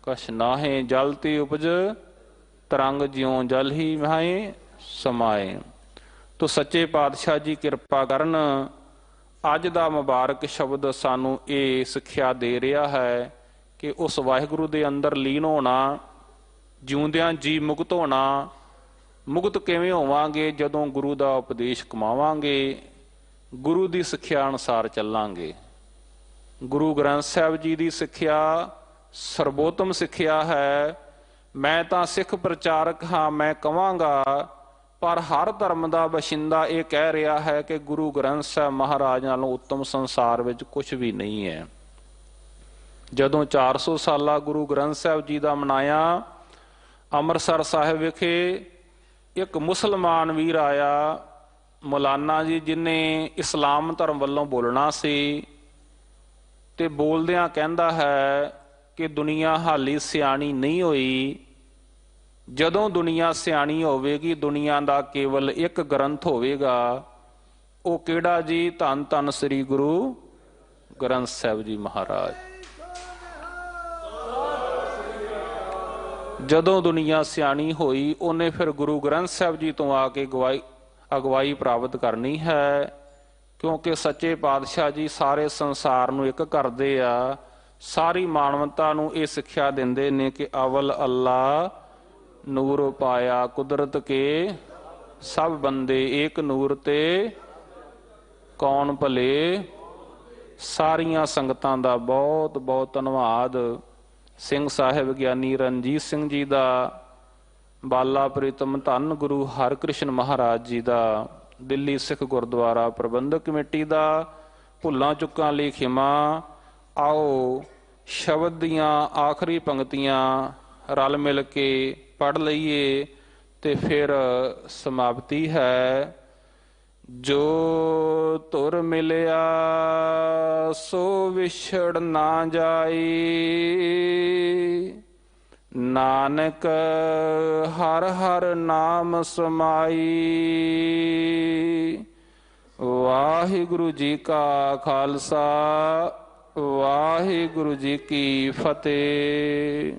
ਕਛ ਨਾਹੇ। ਜਲ ਤੇ ਉਪਜ ਤਰੰਗ ਜਿਉ ਜਲ ਹੀ ਮਹਾਏ ਸਮਾਏ। ਤੋ ਸੱਚੇ ਪਾਤਸ਼ਾਹ ਜੀ ਕਿਰਪਾ ਕਰਨ। ਅੱਜ ਦਾ ਮੁਬਾਰਕ ਸ਼ਬਦ ਸਾਨੂੰ ਇਹ ਸਿੱਖਿਆ ਦੇ ਰਿਹਾ ਹੈ ਕਿ ਉਸ ਵਾਹਿਗੁਰੂ ਦੇ ਅੰਦਰ ਲੀਨ ਹੋਣਾ, ਜਿਉਂਦਿਆਂ ਜੀ ਮੁਕਤ ਹੋਣਾ। ਮੁਕਤ ਕਿਵੇਂ ਹੋਵਾਂਗੇ? ਜਦੋਂ ਗੁਰੂ ਦਾ ਉਪਦੇਸ਼ ਕਮਾਵਾਂਗੇ, ਗੁਰੂ ਦੀ ਸਿੱਖਿਆ ਅਨੁਸਾਰ ਚੱਲਾਂਗੇ। ਗੁਰੂ ਗ੍ਰੰਥ ਸਾਹਿਬ ਜੀ ਦੀ ਸਿੱਖਿਆ ਸਰਬੋਤਮ ਸਿੱਖਿਆ ਹੈ। ਮੈਂ ਤਾਂ ਸਿੱਖ ਪ੍ਰਚਾਰਕ ਹਾਂ, ਮੈਂ ਕਵਾਂਗਾ, ਪਰ ਹਰ ਧਰਮ ਦਾ ਬਸ਼ਿੰਦਾ ਇਹ ਕਹਿ ਰਿਹਾ ਹੈ ਕਿ ਗੁਰੂ ਗ੍ਰੰਥ ਸਾਹਿਬ ਮਹਾਰਾਜ ਨਾਲੋਂ ਉੱਤਮ ਸੰਸਾਰ ਵਿੱਚ ਕੁਝ ਵੀ ਨਹੀਂ ਹੈ। ਜਦੋਂ 400 ਸਾਲਾ ਗੁਰੂ ਗ੍ਰੰਥ ਸਾਹਿਬ ਜੀ ਦਾ ਮਨਾਇਆ, ਅੰਮ੍ਰਿਤਸਰ ਸਾਹਿਬ ਵਿਖੇ ਇੱਕ ਮੁਸਲਮਾਨ ਵੀਰ ਆਇਆ, ਮੌਲਾਨਾ ਜੀ, ਜਿਹਨੇ ਇਸਲਾਮ ਧਰਮ ਵੱਲੋਂ ਬੋਲਣਾ ਸੀ। ਤੇ ਬੋਲਦਿਆਂ ਕਹਿੰਦਾ ਹੈ ਕਿ ਦੁਨੀਆ ਹਾਲੀ ਸਿਆਣੀ ਨਹੀਂ ਹੋਈ। ਜਦੋਂ ਦੁਨੀਆ ਸਿਆਣੀ ਹੋਵੇਗੀ, ਦੁਨੀਆ ਦਾ ਕੇਵਲ ਇੱਕ ਗ੍ਰੰਥ ਹੋਵੇਗਾ। ਉਹ ਕਿਹੜਾ ਜੀ? ਧੰਨ ਧੰਨ ਸ੍ਰੀ ਗੁਰੂ ਗ੍ਰੰਥ ਸਾਹਿਬ ਜੀ ਮਹਾਰਾਜ। ਜਦੋਂ ਦੁਨੀਆ ਸਿਆਣੀ ਹੋਈ ਉਹਨੇ ਫਿਰ ਗੁਰੂ ਗ੍ਰੰਥ ਸਾਹਿਬ ਜੀ ਤੋਂ ਆ ਕੇ ਅਗਵਾਈ ਪ੍ਰਾਪਤ ਕਰਨੀ ਹੈ, ਕਿਉਂਕਿ ਸੱਚੇ ਪਾਤਸ਼ਾਹ ਜੀ ਸਾਰੇ ਸੰਸਾਰ ਨੂੰ ਇੱਕ ਕਰਦੇ ਆ। ਸਾਰੀ ਮਾਨਵਤਾ ਨੂੰ ਇਹ ਸਿੱਖਿਆ ਦਿੰਦੇ ਨੇ ਕਿ ਅਵਲ ਅੱਲਾ ਨੂਰ ਪਾਇਆ ਕੁਦਰਤ ਕੇ ਸਭ ਬੰਦੇ, ਏਕ ਨੂਰ ਤੇ ਕੌਣ ਭਲੇ। ਸਾਰੀਆਂ ਸੰਗਤਾਂ ਦਾ ਬਹੁਤ ਬਹੁਤ ਧੰਨਵਾਦ। ਸਿੰਘ ਸਾਹਿਬ ਗਿਆਨੀ ਰਣਜੀਤ ਸਿੰਘ ਜੀ ਦਾ, ਬਾਲਾ ਪ੍ਰੀਤਮ ਧੰਨ ਗੁਰੂ ਹਰਕ੍ਰਿਸ਼ਨ ਮਹਾਰਾਜ ਜੀ ਦਾ, ਦਿੱਲੀ ਸਿੱਖ ਗੁਰਦੁਆਰਾ ਪ੍ਰਬੰਧਕ ਕਮੇਟੀ ਦਾ, ਭੁੱਲਾਂ ਚੁੱਕਾਂ ਲਈ ਖਿਮਾ। ਆਓ ਸ਼ਬਦ ਦੀਆਂ ਆਖਰੀ ਪੰਕਤੀਆਂ ਰਲ ਮਿਲ ਕੇ ਪੜ੍ਹ ਲਈਏ ਤੇ ਫਿਰ ਸਮਾਪਤੀ ਹੈ। ਜੋ ਧੁਰ ਮਿਲਿਆ ਸੋ ਵਿਛੜ ਨਾ ਜਾਈ, ਨਾਨਕ ਹਰ ਹਰ ਨਾਮ ਸਮਾਈ। ਵਾਹਿਗੁਰੂ ਜੀ ਕਾ ਖਾਲਸਾ, ਵਾਹਿਗੁਰੂ ਜੀ ਕੀ ਫਤਿਹ।